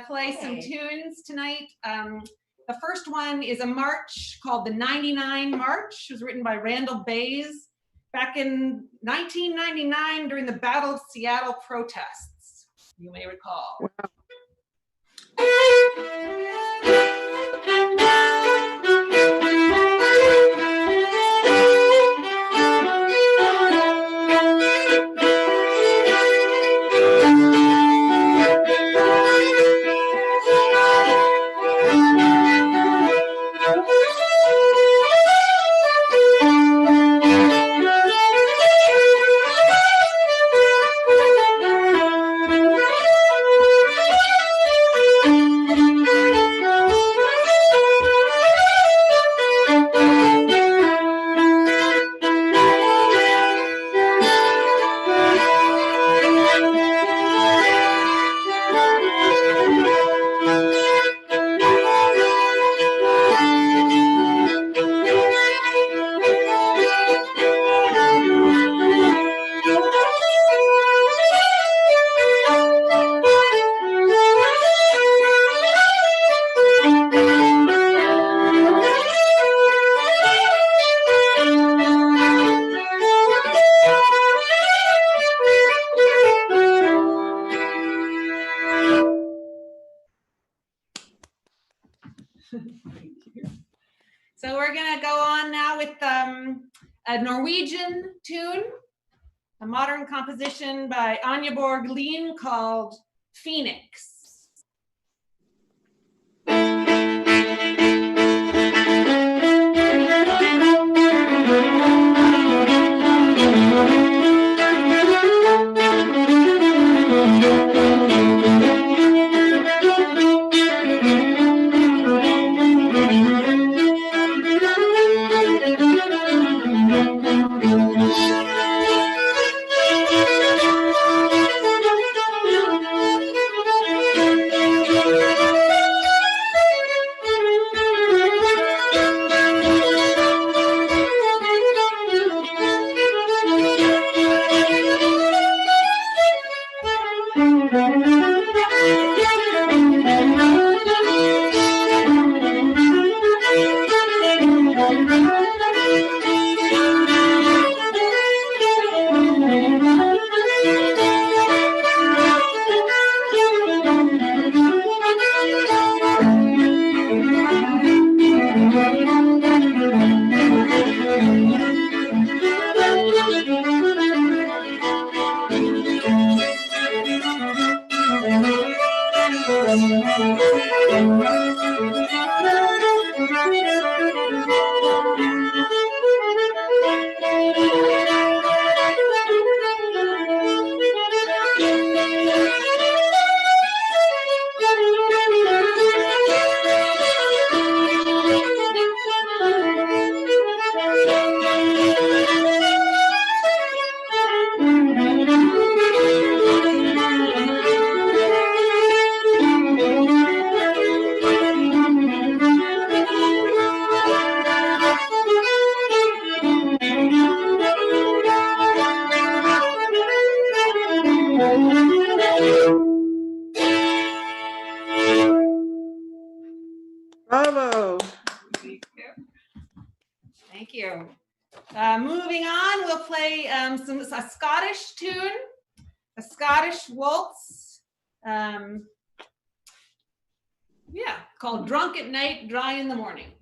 play some tunes tonight. The first one is a march called the 99 March. It was written by Randall Bays back in 1999 during the Battle of Seattle protests, you may recall. Wow. So we're gonna go on now with a Norwegian tune, a modern composition by Anja Borg Lien called Phoenix. Bravo. Thank you. Moving on, we'll play a Scottish tune, a Scottish waltz, called Drunk at Night, Dry in the Morning.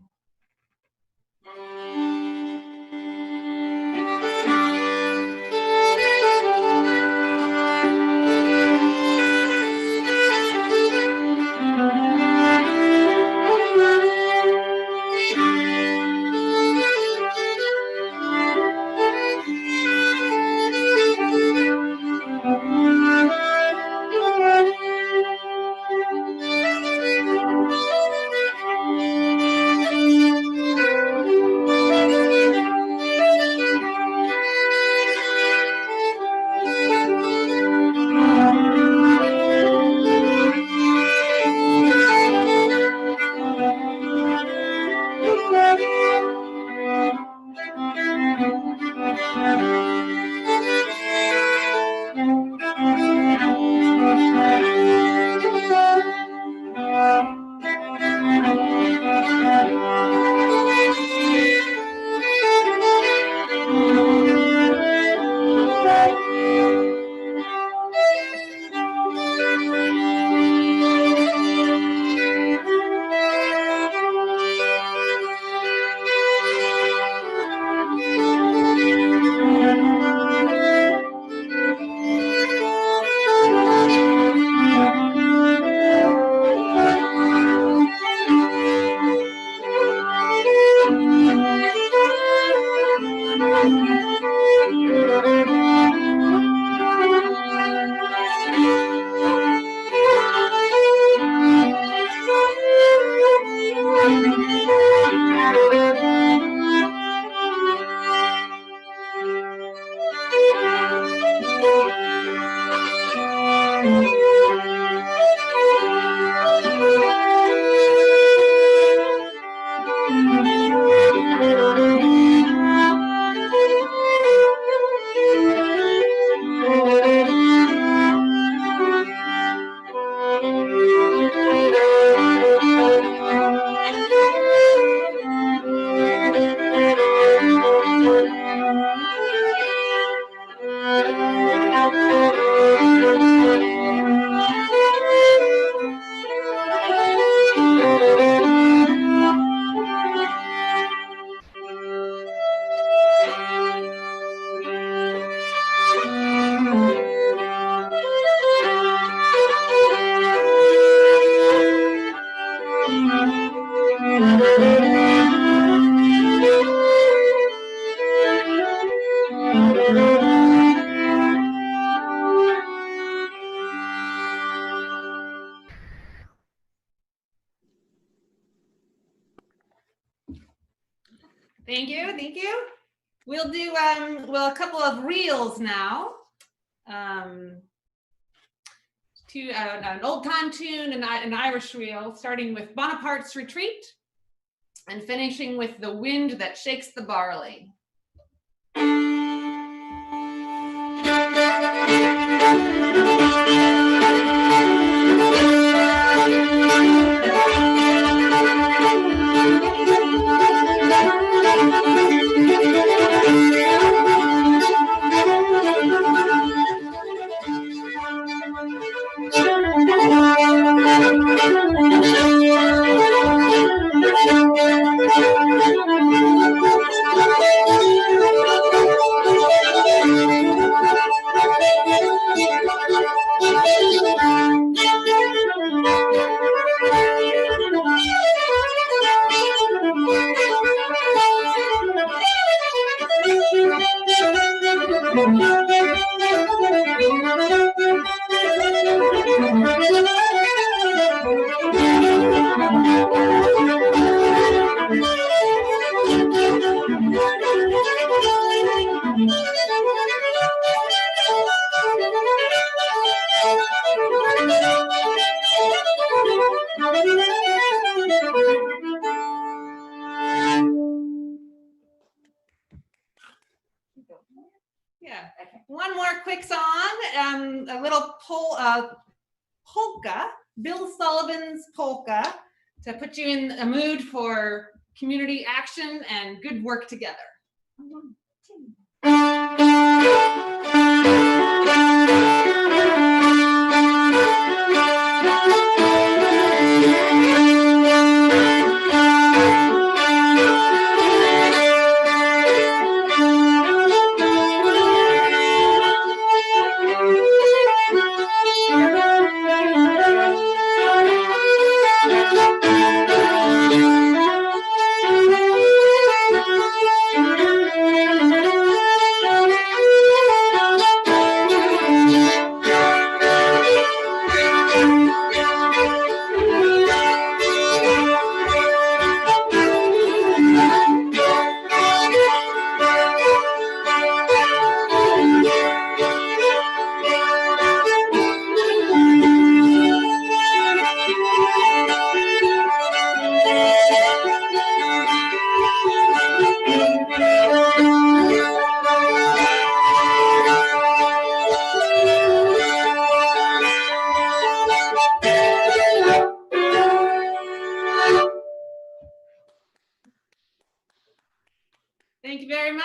Thank you, thank you. We'll do well, a couple of reels now. An old time tune and an Irish reel, starting with Bonaparte's Retreat and finishing with The Wind That Shakes the Barley. Yeah, one more quick song, a little polka, Bill Sullivan's polka, to put you in a mood for community action and good work together. Thank you very much.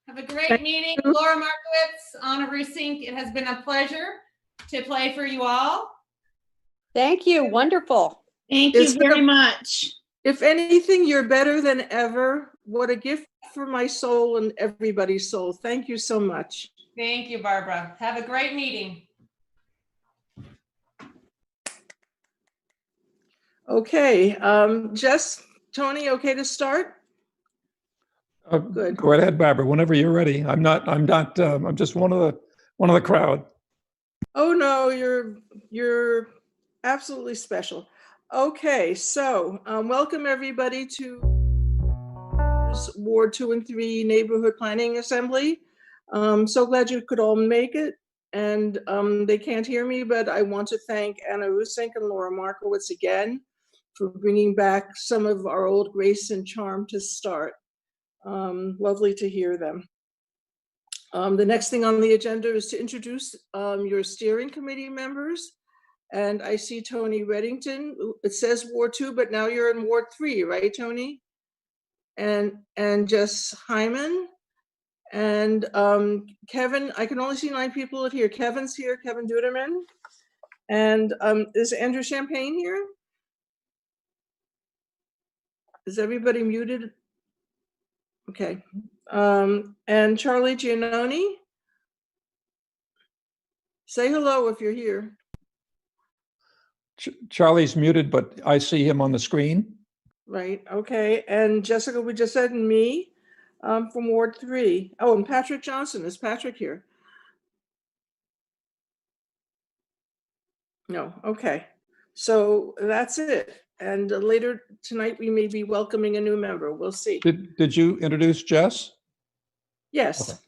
Have a great meeting. Laura Markowitz, Anna Ruesnik, it has been a pleasure to play for you all. Thank you. Wonderful. Thank you very much. If anything, you're better than ever. What a gift for my soul and everybody's soul. Thank you so much. Thank you, Barbara. Have a great meeting. Okay, Jess, Tony, okay to start? Good. Go ahead, Barbara, whenever you're ready. I'm just one of the crowd. Oh no, you're absolutely special. Okay, so welcome everybody to Ward 2 and 3 Neighborhood Planning Assembly. So glad you could all make it. and they can't hear me, but I want to thank Anna Ruesnik and Laura Markowitz again for bringing back some of our old grace and charm to start. Lovely to hear them. The next thing on the agenda is to introduce your steering committee members. And I see Tony Reddington. It says Ward 2, but now you're in Ward 3, right, Tony? And Jess Hyman. And Kevin, I can only see 9 people here. Kevin's here, Kevin Duderman. And is Andrew Champagne here? Is everybody muted? Okay. And Charlie Giannoni? Say hello if you're here. Charlie's muted, but I see him on the screen. Right, okay. And Jessica, we just said, and me from Ward 3. Oh, and Patrick Johnson. Is Patrick here? No, okay. So that's it. And later tonight, we may be welcoming a new member. We'll see. Did you introduce Jess? Yes. Okay.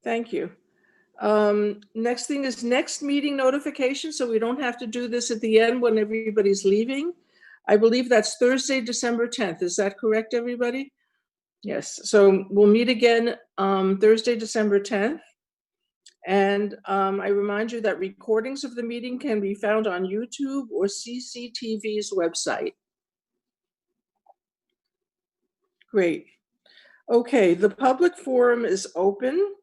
Thank you. Next thing is next meeting notification. So we don't have to do this at the end when everybody's leaving. I believe that's Thursday, December 10th. Is that correct, everybody? Yes. So we'll meet again Thursday, December 10th. And I remind you that recordings of the meeting can be found on YouTube or CCTV's website. Great. Okay, the public forum is open.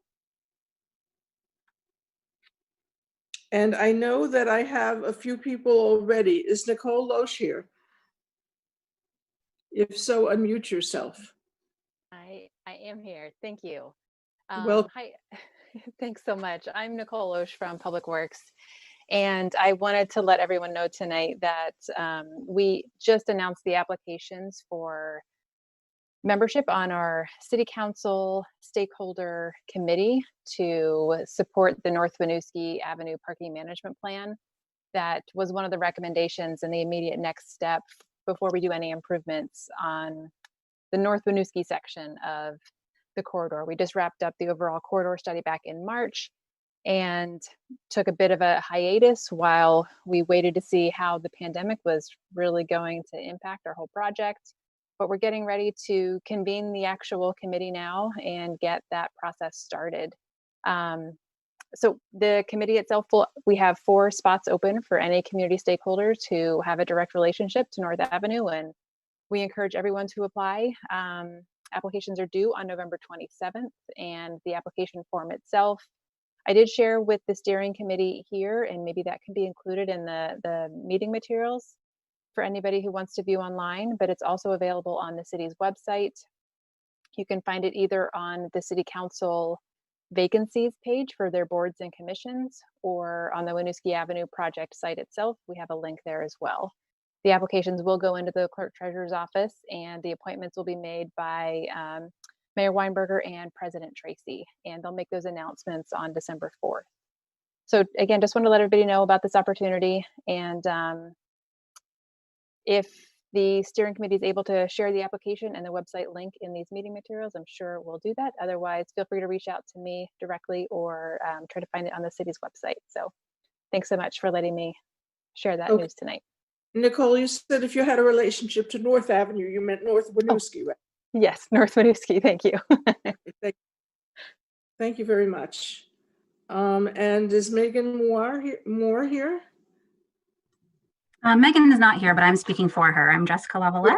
And I know that I have a few people already. Is Nicole Loesch here? If so, unmute yourself. I am here. Thank you. Well, Hi. Thanks so much. I'm Nicole Loesch from Public Works. And I wanted to let everyone know tonight that we just announced the applications for membership on our City Council Stakeholder Committee to support the North Winooski Avenue Parking Management Plan. That was one of the recommendations and the immediate next step before we do any improvements on the North Winooski section of the corridor. We just wrapped up the overall corridor study back in March and took a bit of a hiatus while we waited to see how the pandemic was really going to impact our whole project. But we're getting ready to convene the actual committee now and get that process started. So the committee itself, we have 4 spots open for any community stakeholders who have a direct relationship to North Avenue, and we encourage everyone to apply. Applications are due on November 27th, and the application form itself, I did share with the steering committee here, and maybe that can be included in the meeting materials for anybody who wants to view online, but it's also available on the city's website. You can find it either on the City Council vacancies page for their boards and commissions, or on the Winooski Avenue project site itself. We have a link there as well. The applications will go into the clerk treasurer's office, and the appointments will be made by Mayor Weinberger and President Tracy, and they'll make those announcements on December 4th. So again, just want to let everybody know about this opportunity, and if the steering committee is able to share the application and the website link in these meeting materials, I'm sure we'll do that. Otherwise, feel free to reach out to me directly or try to find it on the city's website. So thanks so much for letting me share that news tonight. Nicole, you said if you had a relationship to North Avenue, you meant North Winooski, right? Yes, North Winooski, thank you. Thank you very much. And is Megan Moore here? Megan is not here, but I'm speaking for her. I'm Jessica Lavalette.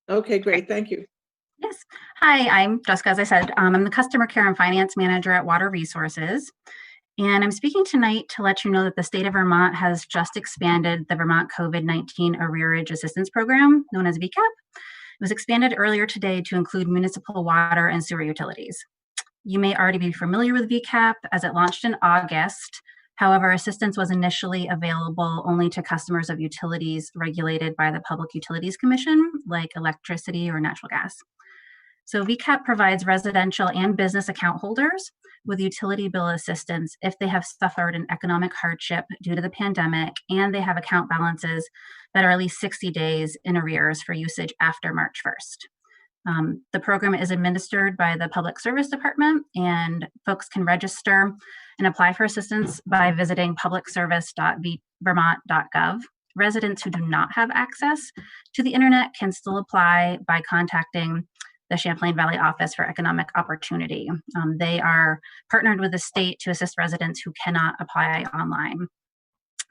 Okay, great. Thank you. Yes. Hi, I'm Jessica. As I said, I'm the Customer Care and Finance Manager at Water Resources. And I'm speaking tonight to let you know that the state of Vermont has just expanded the Vermont COVID-19 Arrearage Assistance Program, known as VCAP. It was expanded earlier today to include municipal water and sewer utilities. You may already be familiar with VCAP as it launched in August. However, assistance was initially available only to customers of utilities regulated by the Public Utilities Commission, like electricity or natural gas. So VCAP provides residential and business account holders with utility bill assistance if they have suffered an economic hardship due to the pandemic and they have account balances that are at least 60 days in arrears for usage after March 1st. The program is administered by the Public Service Department, and folks can register and apply for assistance by visiting publicservice.vermont.gov. Residents who do not have access to the internet can still apply by contacting the Champlain Valley Office for Economic Opportunity. They are partnered with the state to assist residents who cannot apply online.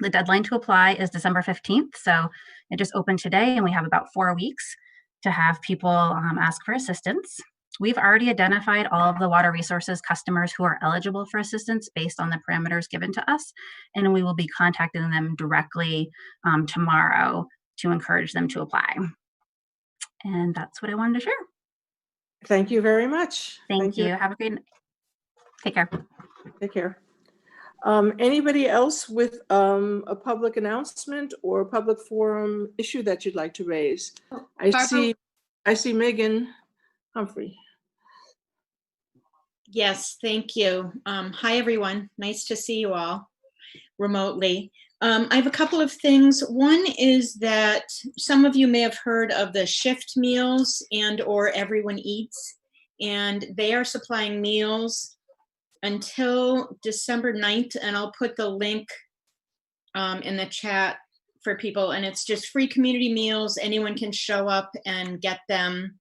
The deadline to apply is December 15th, so it just opened today, and we have about 4 weeks to have people ask for assistance. We've already identified all of the water resources customers who are eligible for assistance based on the parameters given to us, and we will be contacting them directly tomorrow to encourage them to apply. And that's what I wanted to share. Thank you very much. Thank you. Have a great night. Take care. Take care. Anybody else with a public announcement or a public forum issue that you'd like to raise? I see Megan Humphrey. Yes, thank you. Hi, everyone. Nice to see you all remotely. I have a couple of things. One is that some of you may have heard of the shift meals and or Everyone Eats, and they are supplying meals until December 9th, and I'll put the link in the chat for people, and it's just free community meals. Anyone can show up and get them,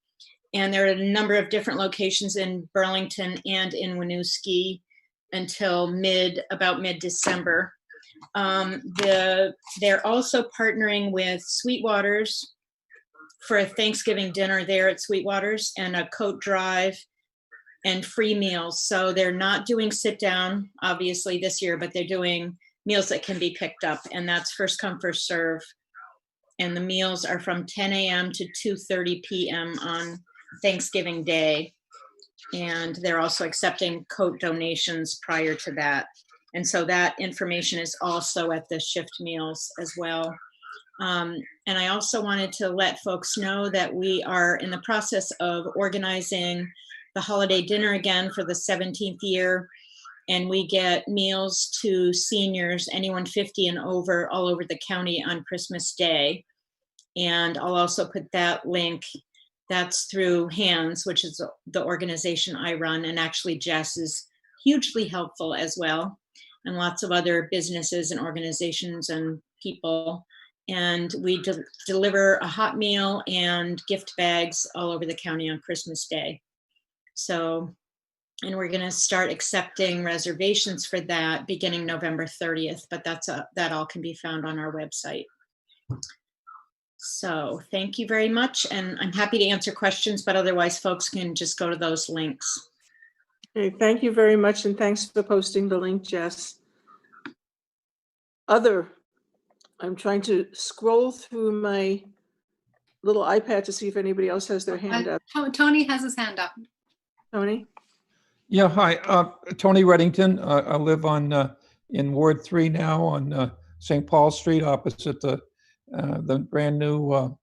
and there are a number of different locations in Burlington and in Winooski until about mid-December. They're also partnering with Sweetwater's for a Thanksgiving dinner there at Sweetwater's and a coat drive and free meals. So they're not doing sit down, obviously, this year, but they're doing meals that can be picked up, and that's first come, first serve. And the meals are from 10 a.m. to 2:30 p.m. on Thanksgiving Day. And they're also accepting coat donations prior to that. And so that information is also at the shift meals as well. And I also wanted to let folks know that we are in the process of organizing the holiday dinner again for the 17th year. And we get meals to seniors, anyone 50 and over, all over the county on Christmas Day. And I'll also put that link. That's through HANDS, which is the organization I run. And actually Jess is hugely helpful as well. And lots of other businesses and organizations and people. And we deliver a hot meal and gift bags all over the county on Christmas Day. So, and we're going to start accepting reservations for that beginning November 30th, but that all can be found on our website. So thank you very much. And I'm happy to answer questions, but otherwise folks can just go to those links. Okay, thank you very much. And thanks for posting the link, Jess. I'm trying to scroll through my little iPad to see if anybody else has their hand up. Tony has his hand up. Tony? Yeah, hi, Tony Reddington. I live in Ward 3 now on St. Paul Street, opposite the brand new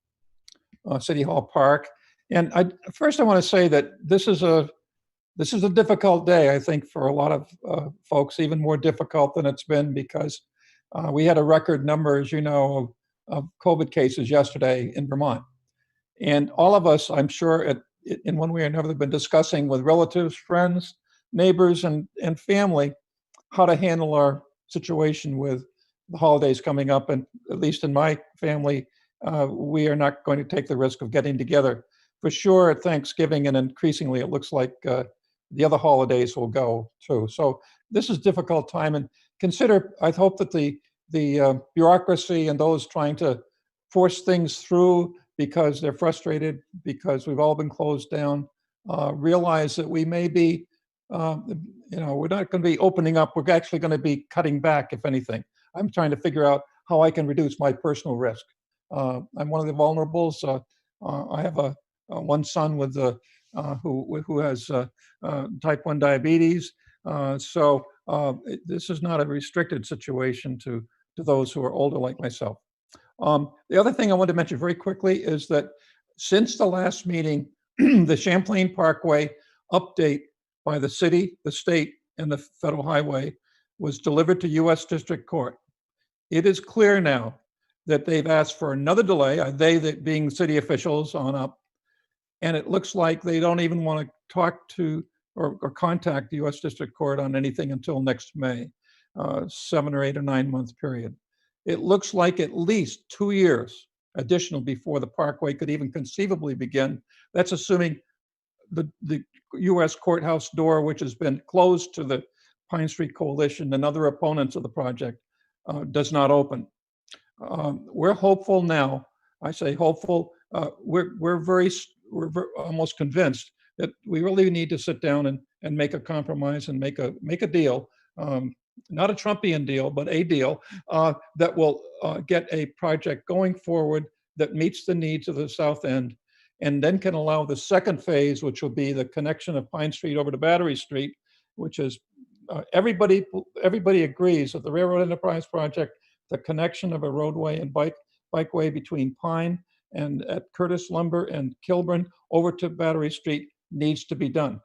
City Hall Park. And first I want to say that this is a difficult day, I think, for a lot of folks, even more difficult than it's been because we had a record number, as you know, of COVID cases yesterday in Vermont. And all of us, I'm sure, in one way or another, have been discussing with relatives, friends, neighbors, and family how to handle our situation with the holidays coming up. And at least in my family, we are not going to take the risk of getting together. For sure, at Thanksgiving, and increasingly, it looks like the other holidays will go too. So this is a difficult time. And I hope that the bureaucracy and those trying to force things through because they're frustrated because we've all been closed down, realize that we may be, we're not going to be opening up. We're actually going to be cutting back, if anything. I'm trying to figure out how I can reduce my personal risk. I'm one of the vulnerables. I have one son with who has type 1 diabetes. So this is not a restricted situation to those who are older like myself. The other thing I want to mention very quickly is that since the last meeting, the Champlain Parkway update by the city, the state, and the federal highway was delivered to U.S. District Court. It is clear now that they've asked for another delay, they that being city officials on up, And it looks like they don't even want to talk to or contact the U.S. District Court on anything until next May, 7 or 8 or 9 month period. It looks like at least 2 years additional before the Parkway could even conceivably begin. That's assuming the U.S. courthouse door, which has been closed to the Pine Street Coalition and other opponents of the project, does not open. We're hopeful now. I say hopeful. We're almost convinced that we really need to sit down and make a compromise and make a deal, not a Trumpian deal, but a deal that will get a project going forward that meets the needs of the South End, and then can allow the second phase, which will be the connection of Pine Street over to Battery Street, which is everybody agrees that the Railroad Enterprise Project, the connection of a roadway and bikeway between Pine and at Curtis Lumber and Kilburn over to Battery Street needs to be done.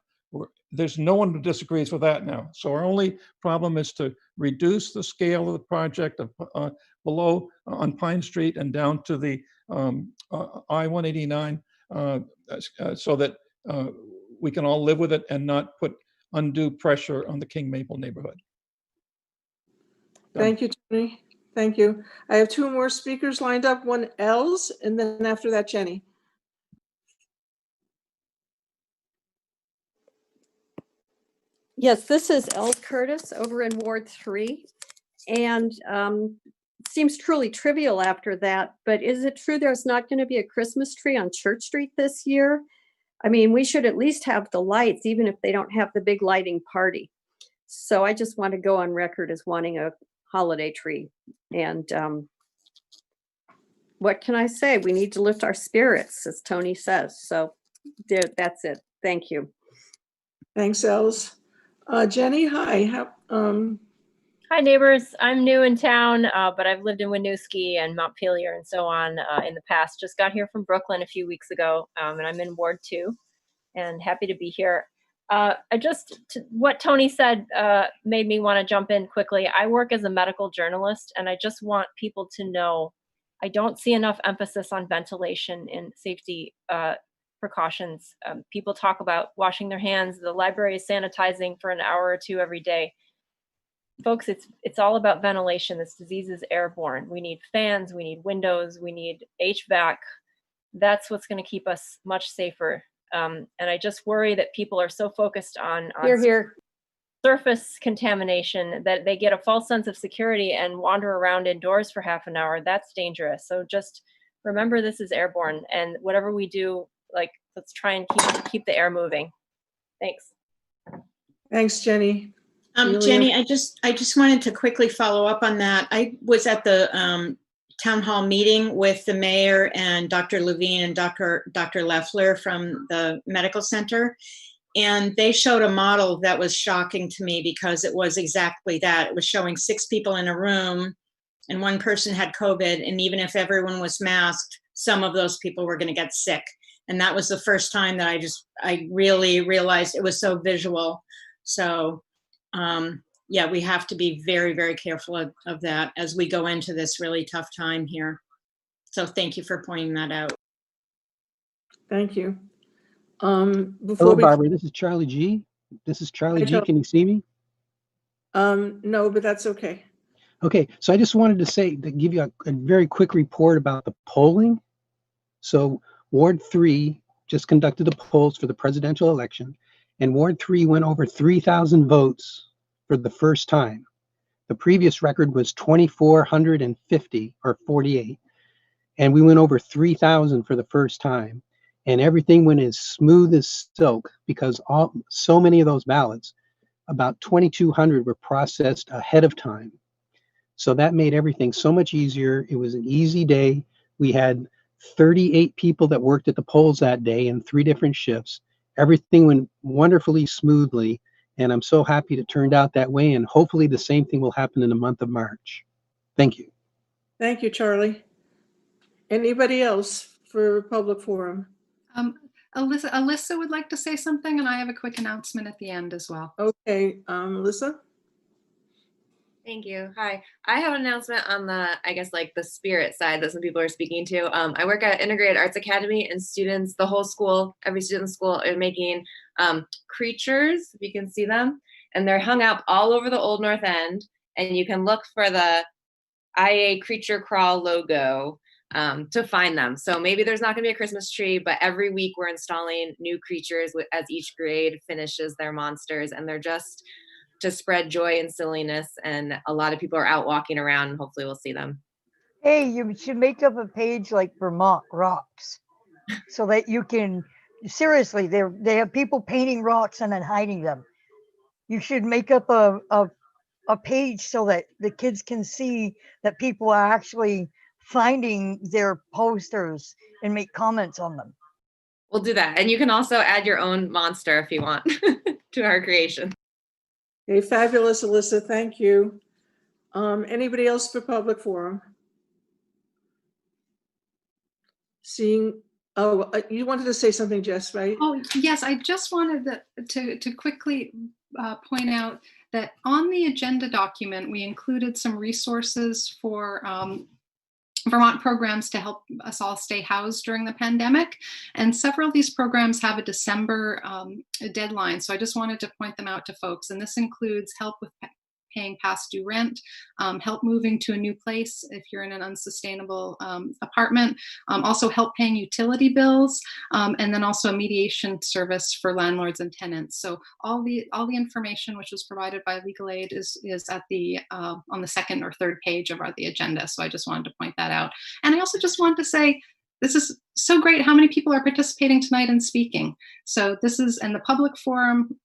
There's no one who disagrees with that now. So our only problem is to reduce the scale of the project of, below on Pine Street and down to the I-189 so that we can all live with it and not put undue pressure on the King Maple neighborhood. Done. Thank you, Tony. Thank you. I have 2 more speakers lined up, one Els, and then after that, Jenny. Yes, this is Elle Curtis over in Ward 3. And seems truly trivial after that, but is it true there's not going to be a Christmas tree on Church Street this year? I mean, we should at least have the lights, even if they don't have the big lighting party. So I just want to go on record as wanting a holiday tree. And what can I say? We need to lift our spirits, as Tony says. So there, that's it. Thank you. Thanks, Els. Jenny, hi. Hi, neighbors. I'm new in town, but I've lived in Winooski and Montpelier and so on in the past. Just got here from Brooklyn a few weeks ago, and I'm in Ward 2 and happy to be here. What Tony said made me want to jump in quickly. I work as a medical journalist, and I just want people to know I don't see enough emphasis on ventilation and safety precautions. People talk about washing their hands. The library is sanitizing for an hour or 2 every day. Folks, it's all about ventilation. This disease is airborne. We need fans, we need windows, we need HVAC. That's what's going to keep us much safer. And I just worry that people are so focused on surface contamination that they get a false sense of security and wander around indoors for half an hour. That's dangerous. So just remember, this is airborne, and whatever we do, like, let's try and keep the air moving. Thanks. Thanks, Jenny. Jenny, I just wanted to quickly follow up on that. I was at the town hall meeting with the mayor and Dr. Levine and Dr. Leffler from the medical center. And they showed a model that was shocking to me because it was exactly that. It was showing 6 people in a room and 1 person had COVID. And even if everyone was masked, some of those people were going to get sick. And that was the first time that I really realized it was so visual. So yeah, we have to be very, very careful of that as we go into this really tough time here. So thank you for pointing that out. Thank you. Hello, Barbara. This is Charlie G. Can you see me? No, but that's okay. Okay, so I just wanted to give you a very quick report about the polling. So Ward 3 just conducted the polls for the presidential election, and Ward 3 went over 3,000 votes for the first time. The previous record was 2,450 or 48, and we went over 3,000 for the first time. And everything went as smooth as silk because so many of those ballots, about 2,200 were processed ahead of time. So that made everything so much easier. It was an easy day. We had 38 people that worked at the polls that day in 3 different shifts. Everything went wonderfully smoothly, and I'm so happy it turned out that way, and hopefully the same thing will happen in the month of March. Thank you. Thank you, Charlie. Anybody else for public forum? Alyssa would like to say something, and I have a quick announcement at the end as well. Okay, Alyssa? Thank you. Hi. I have an announcement on the, I guess, like the spirit side that some people are speaking to. I work at Integrated Arts Academy, and students, the whole school, every student in the school are making creatures, if you can see them, and they're hung out all over the Old North End, and you can look for the IA Creature Crawl logo to find them. So maybe there's not gonna be a Christmas tree, but every week we're installing new creatures as each grade finishes their monsters, and they're just to spread joy and silliness, and a lot of people are out walking around, and hopefully we'll see them. Hey, you should make up a page like Vermont Rocks so that you can, seriously, they have people painting rocks and then hiding them. You should make up a page so that the kids can see that people are actually finding their posters and make comments on them. We'll do that. And you can also add your own monster if you want to our creation. Okay, fabulous, Alyssa. Thank you. Anybody else for public forum? Seeing, you wanted to say something, Jess, right? Oh, yes, I just wanted to quickly point out that on the agenda document, we included some resources for Vermont programs to help us all stay housed during the pandemic. And several of these programs have a December deadline. So I just wanted to point them out to folks. And this includes help with paying past due rent, help moving to a new place if you're in an unsustainable apartment, also help paying utility bills, and then also a mediation service for landlords and tenants. So all the information which was provided by Legal Aid is at the on the second or third page of the agenda. So I just wanted to point that out. And I also just wanted to say, this is so great how many people are participating tonight and speaking. So this is in the public forum.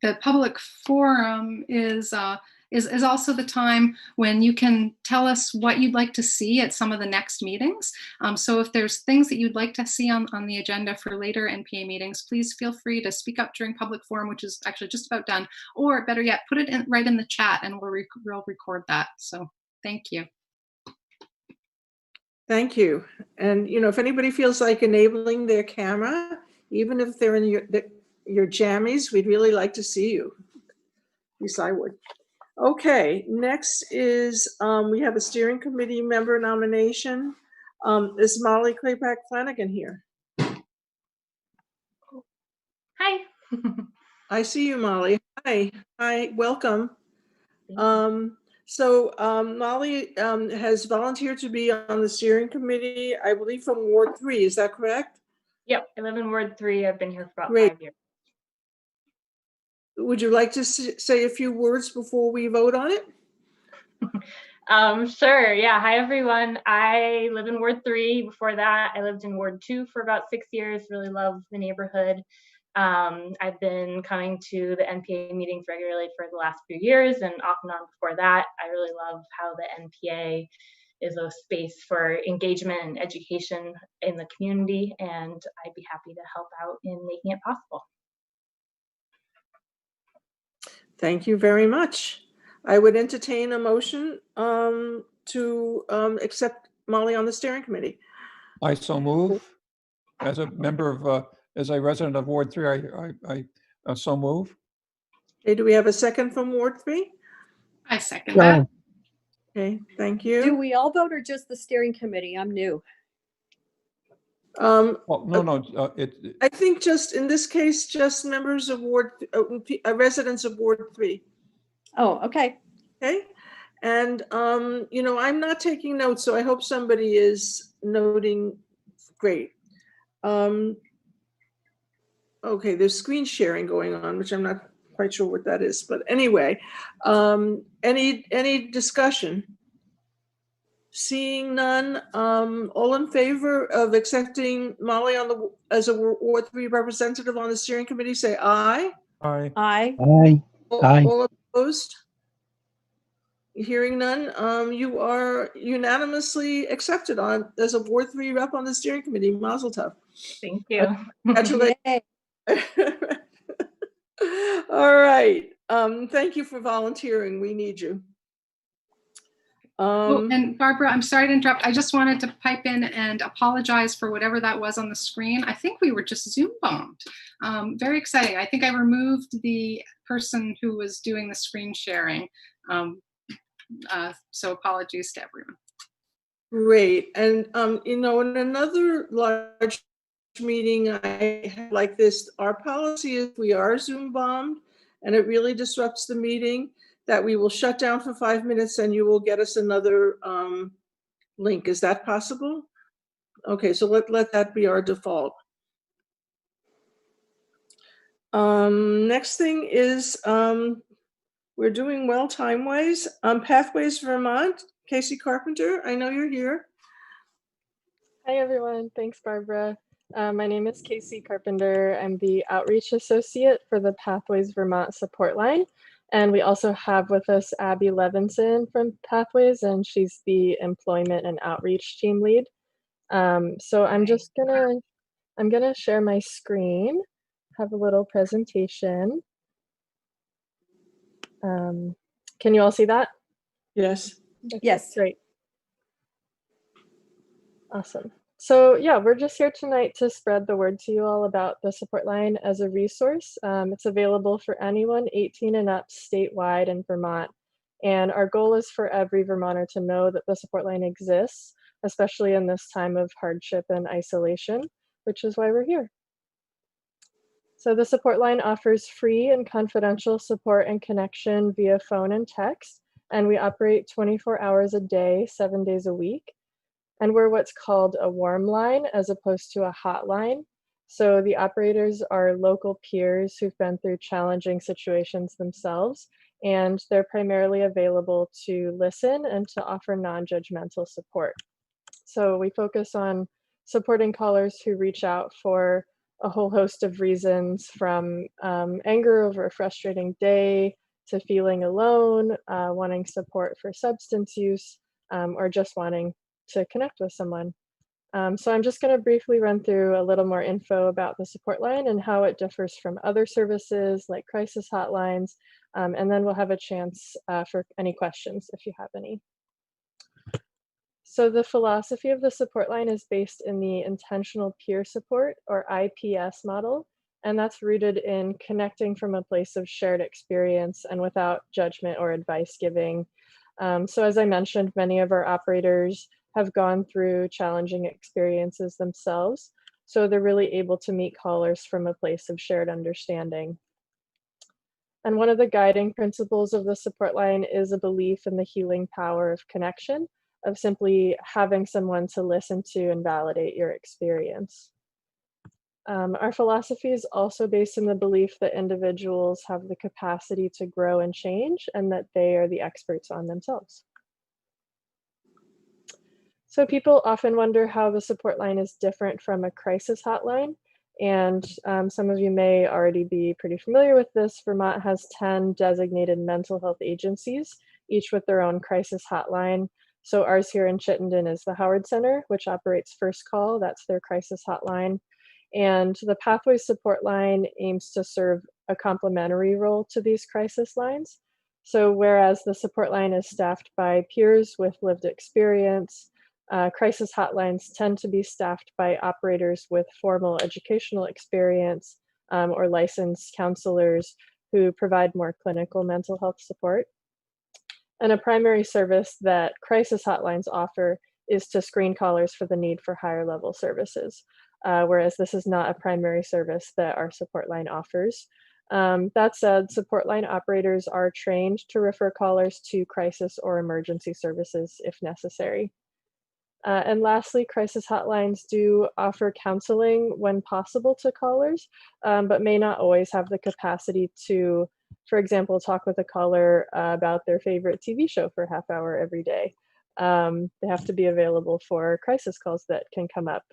The public forum is also the time when you can tell us what you'd like to see at some of the next meetings. So if there's things that you'd like to see on the agenda for later NPA meetings, please feel free to speak up during public forum, which is actually just about done, or better yet, put it right in the chat and we'll record that. So thank you. Thank you. And if anybody feels like enabling their camera, even if they're in your jammies, we'd really like to see you. At least I would. Okay, next is we have a steering committee member nomination. Is Mollie Klepack Flanigan here? Hi. I see you, Mollie. Hi, welcome. Mollie has volunteered to be on the steering committee, I believe from Ward 3, is that correct? Yep, I live in Ward 3. I've been here for about Great. 5 years. Would you like to say a few words before we vote on it? Sure. Yeah. Hi, everyone. I live in Ward 3. Before that, I lived in Ward 2 for about 6 years. Really love the neighborhood. I've been coming to the NPA meetings regularly for the last few years, and off and on before that. I really love how the NPA is a space for engagement and education in the community, and I'd be happy to help out in making it possible. Thank you very much. I would entertain a motion to accept Mollie on the steering committee. I so move. As a member of, as a resident of Ward 3, I so move. Okay, do we have a second from Ward 3? I second that. Okay, thank you. Do we all vote or just the steering committee? I'm new. Well, no, I think just in this case, just members of Ward, residents of Ward 3. Oh, okay. Okay, and I'm not taking notes, so I hope somebody is noting. Great. Okay, there's screen sharing going on, which I'm not quite sure what that is, but anyway, any discussion? Seeing none, all in favor of accepting Mollie as a Ward 3 representative on the steering committee, say aye. Aye. Aye. Aye. Aye. All opposed? Hearing none, you are unanimously accepted as a Ward 3 rep on the steering committee. Mazel tov. Thank you. Congratulations. All right. Thank you for volunteering. We need you. And Barbara, I'm sorry to interrupt. I just wanted to pipe in and apologize for whatever that was on the screen. I think we were just Zoom bombed. Very exciting. I think I removed the person who was doing the screen sharing. So apologies to everyone. Great. And, you know, in another large meeting I had like this, our policy is we are Zoom bombed and it really disrupts the meeting, that we will shut down for 5 minutes and you will get us another link. Is that possible? Okay, so let that be our default. Next thing is we're doing well time-wise. Pathways Vermont, Casey Carpenter, I know you're here. Hi, everyone. Thanks, Barbara. My name is Casey Carpenter. I'm the Outreach Associate for the Pathways Vermont support line. And we also have with us Abby Levinson from Pathways, and she's the Employment and Outreach Team Lead. So I'm gonna share my screen, have a little presentation. Can you all see that? Yes. Okay, Yes. great. Awesome. So yeah, we're just here tonight to spread the word to you all about the support line as a resource. It's available for anyone 18 and up statewide in Vermont. And our goal is for every Vermonter to know that the support line exists, especially in this time of hardship and isolation, which is why we're here. So the support line offers free and confidential support and connection via phone and text. And we operate 24 hours a day, 7 days a week. And we're what's called a warm line as opposed to a hotline. So the operators are local peers who've been through challenging situations themselves, and they're primarily available to listen and to offer non-judgmental support. So we focus on supporting callers who reach out for a whole host of reasons, from anger over a frustrating day to feeling alone, wanting support for substance use, or just wanting to connect with someone. So I'm just going to briefly run through a little more info about the support line and how it differs from other services like crisis hotlines, and then we'll have a chance for any questions if you have any. So the philosophy of the support line is based in the intentional peer support, or IPS model, and that's rooted in connecting from a place of shared experience and without judgment or advice giving. So as I mentioned, many of our operators have gone through challenging experiences themselves, so they're really able to meet callers from a place of shared understanding. And one of the guiding principles of the support line is a belief in the healing power of connection, of simply having someone to listen to and validate your experience. Our philosophy is also based in the belief that individuals have the capacity to grow and change, and that they are the experts on themselves. So people often wonder how the support line is different from a crisis hotline. And some of you may already be pretty familiar with this. Vermont has 10 designated mental health agencies, each with their own crisis hotline. So ours here in Chittenden is the Howard Center, which operates First Call. That's their crisis hotline. And the Pathways support line aims to serve a complementary role to these crisis lines. So whereas the support line is staffed by peers with lived experience, crisis hotlines tend to be staffed by operators with formal educational experience or licensed counselors who provide more clinical mental health support. And a primary service that crisis hotlines offer is to screen callers for the need for higher level services, whereas this is not a primary service that our support line offers. That said, support line operators are trained to refer callers to crisis or emergency services if necessary. And lastly, crisis hotlines do offer counseling when possible to callers, but may not always have the capacity to, for example, talk with a caller about their favorite TV show for a half hour every day. They have to be available for crisis calls that can come up.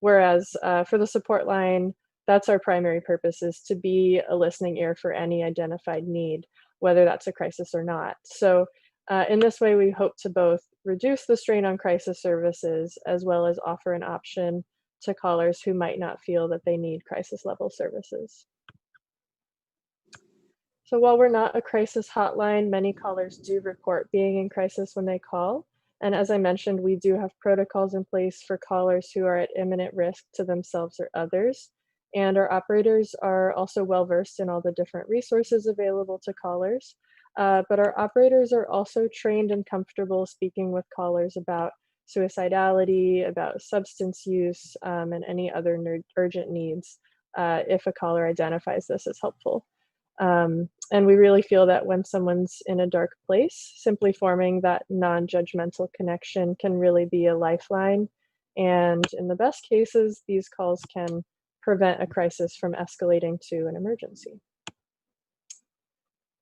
Whereas for the support line, that's our primary purpose, is to be a listening ear for any identified need, whether that's a crisis or not. So in this way, we hope to both reduce the strain on crisis services, as well as offer an option to callers who might not feel that they need crisis level services. So while we're not a crisis hotline, many callers do report being in crisis when they call. And as I mentioned, we do have protocols in place for callers who are at imminent risk to themselves or others. And our operators are also well versed in all the different resources available to callers. But our operators are also trained and comfortable speaking with callers about suicidality, about substance use, and any other urgent needs if a caller identifies this as helpful. And we really feel that when someone's in a dark place, simply forming that non-judgmental connection can really be a lifeline. And in the best cases, these calls can prevent a crisis from escalating to an emergency.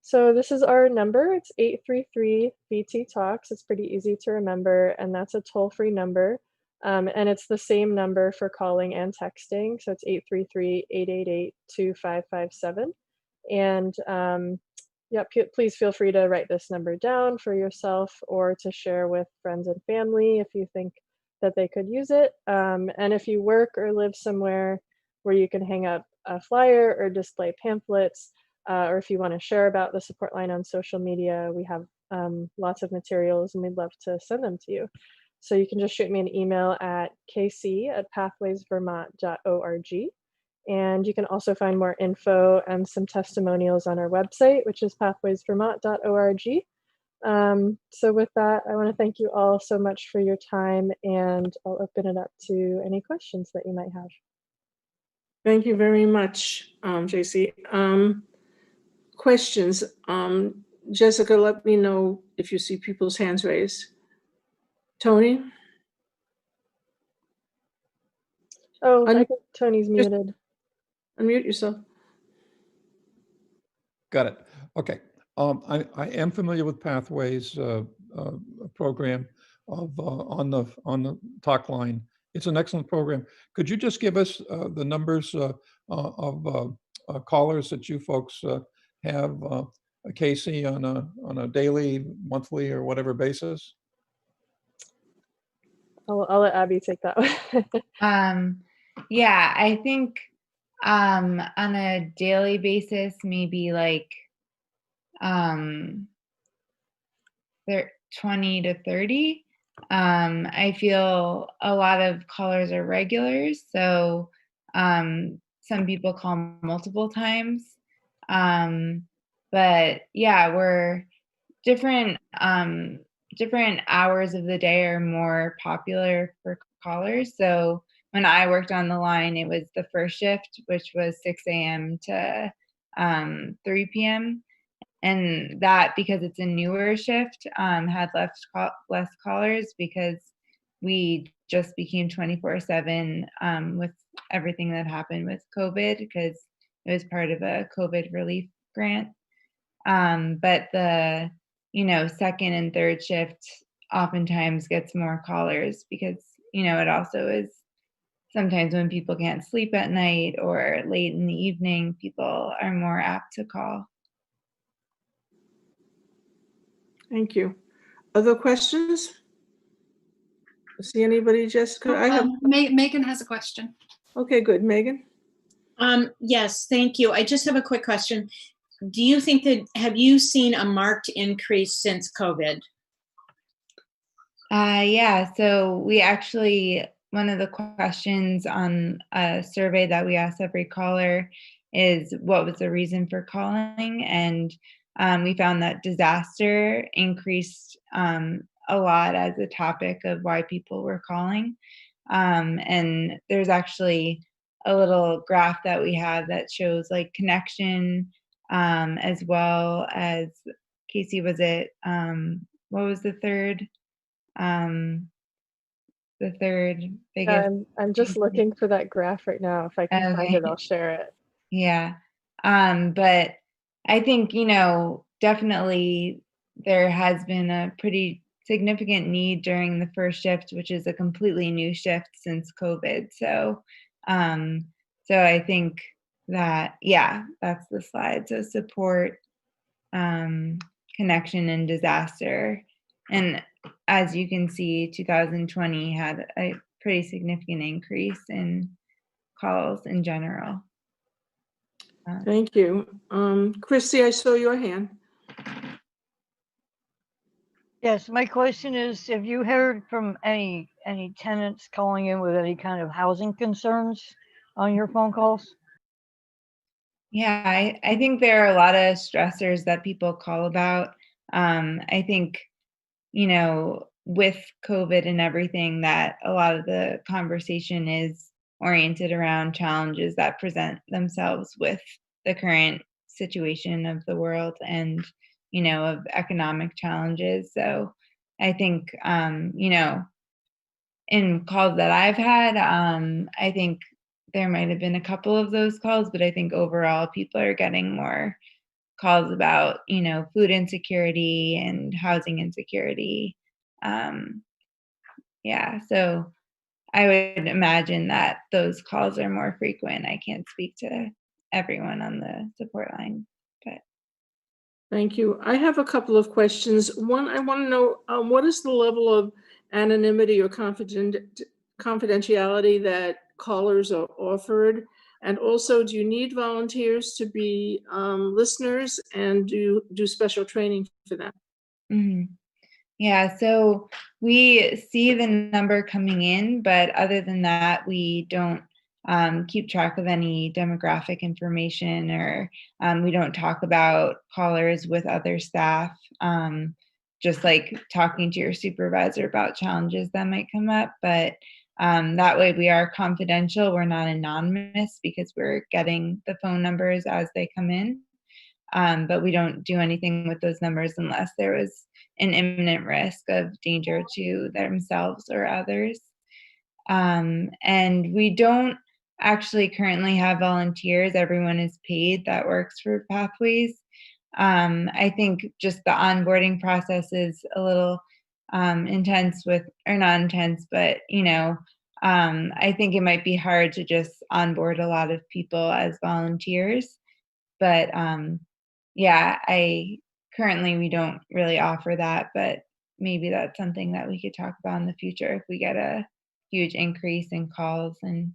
So this is our number. It's 833-BT-TALKS. It's pretty easy to remember, and that's a toll-free number. And it's the same number for calling and texting. So it's 833-888-2557. And yeah, please feel free to write this number down for yourself or to share with friends and family if you think that they could use it. And if you work or live somewhere where you can hang up a flyer or display pamphlets, or if you want to share about the support line on social media, we have lots of materials and we'd love to send them to you. So you can just shoot me an email at kc@pathwaysvermont.org. And you can also find more info and some testimonials on our website, which is pathwaysvermont.org. So with that, I want to thank you all so much for your time, and I'll open it up to any questions that you might have. Thank you very much, JC. Questions. Jessica, let me know if you see people's hands raised. Tony? Oh, I think Tony's muted. Unmute yourself. Got it. Okay. I am familiar with Pathways program on the talk line. It's an excellent program. Could you just give us the numbers of callers that you folks have, Casey, on a daily, monthly, or whatever basis? I'll let Abby take that one. Yeah, I think on a daily basis, maybe like 20 to 30. I feel a lot of callers are regulars, so some people call multiple times. But yeah, we're different hours of the day are more popular for callers. So when I worked on the line, it was the first shift, which was 6 a.m. to 3 p.m. And that, because it's a newer shift, had less callers because we just became 24/7 with everything that happened with COVID, because it was part of a COVID relief grant. But the second and third shift oftentimes gets more callers because it also is sometimes when people can't sleep at night or late in the evening, people are more apt to call. Thank you. Other questions? See anybody, Jessica? I have. Megan has a question. Okay, good. Megan? Yes, thank you. I just have a quick question. Do you think have you seen a marked increase since COVID? Yeah, so we actually, one of the questions on a survey that we asked every caller is what was the reason for calling? And we found that disaster increased a lot as a topic of why people were calling. And there's actually a little graph that we have that shows like connection, as well as, Casey, was it, what was the third biggest? I'm just looking for that graph right now. If I can find it, I'll share it. Yeah. But I think, definitely there has been a pretty significant need during the first shift, which is a completely new shift since COVID. So, I think that, yeah, that's the slide. So support, connection, and disaster. And as you can see, 2020 had a pretty significant increase in calls in general. Thank you. Christy, I saw your hand. Yes, my question is, have you heard from any tenants calling in with any kind of housing concerns on your phone calls? Yeah, I think there are a lot of stressors that people call about. I think, you know, with COVID and everything, that a lot of the conversation is oriented around challenges that present themselves with the current situation of the world and, you know, of economic challenges. So I think, you know, in calls that I've had, I think there might have been a couple of those calls, but I think overall people are getting more calls about, you know, food insecurity and housing insecurity. Yeah, so I would imagine that those calls are more frequent. I can't speak to everyone on the support line, but. Thank you. I have a couple of questions. One, I want to know what is the level of anonymity or confidentiality that callers are offered? And also, do you need volunteers to be listeners, and do special training for them? Mhm. Yeah, so we see the number coming in, but other than that, we don't keep track of any demographic information, or we don't talk about callers with other staff, just like talking to your supervisor about challenges that might come up. But that way we are confidential. We're not anonymous because we're getting the phone numbers as they come in. But we don't do anything with those numbers unless there was an imminent risk of danger to themselves or others. And we don't actually currently have volunteers. Everyone is paid that works for Pathways. I think just the onboarding process is a little intense with, or not intense, but, you know, I think it might be hard to just onboard a lot of people as volunteers. But yeah, currently we don't really offer that, but maybe that's something that we could talk about in the future if we get a huge increase in calls and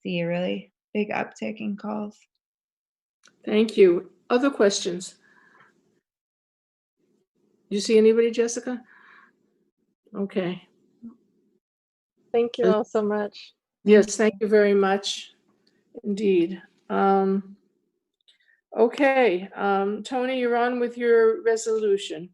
see a really big uptick in calls. Thank you. Other questions? You see anybody, Jessica? Okay. Thank you all so much. Yes, thank you very much indeed. Okay, Tony, you're on with your resolution.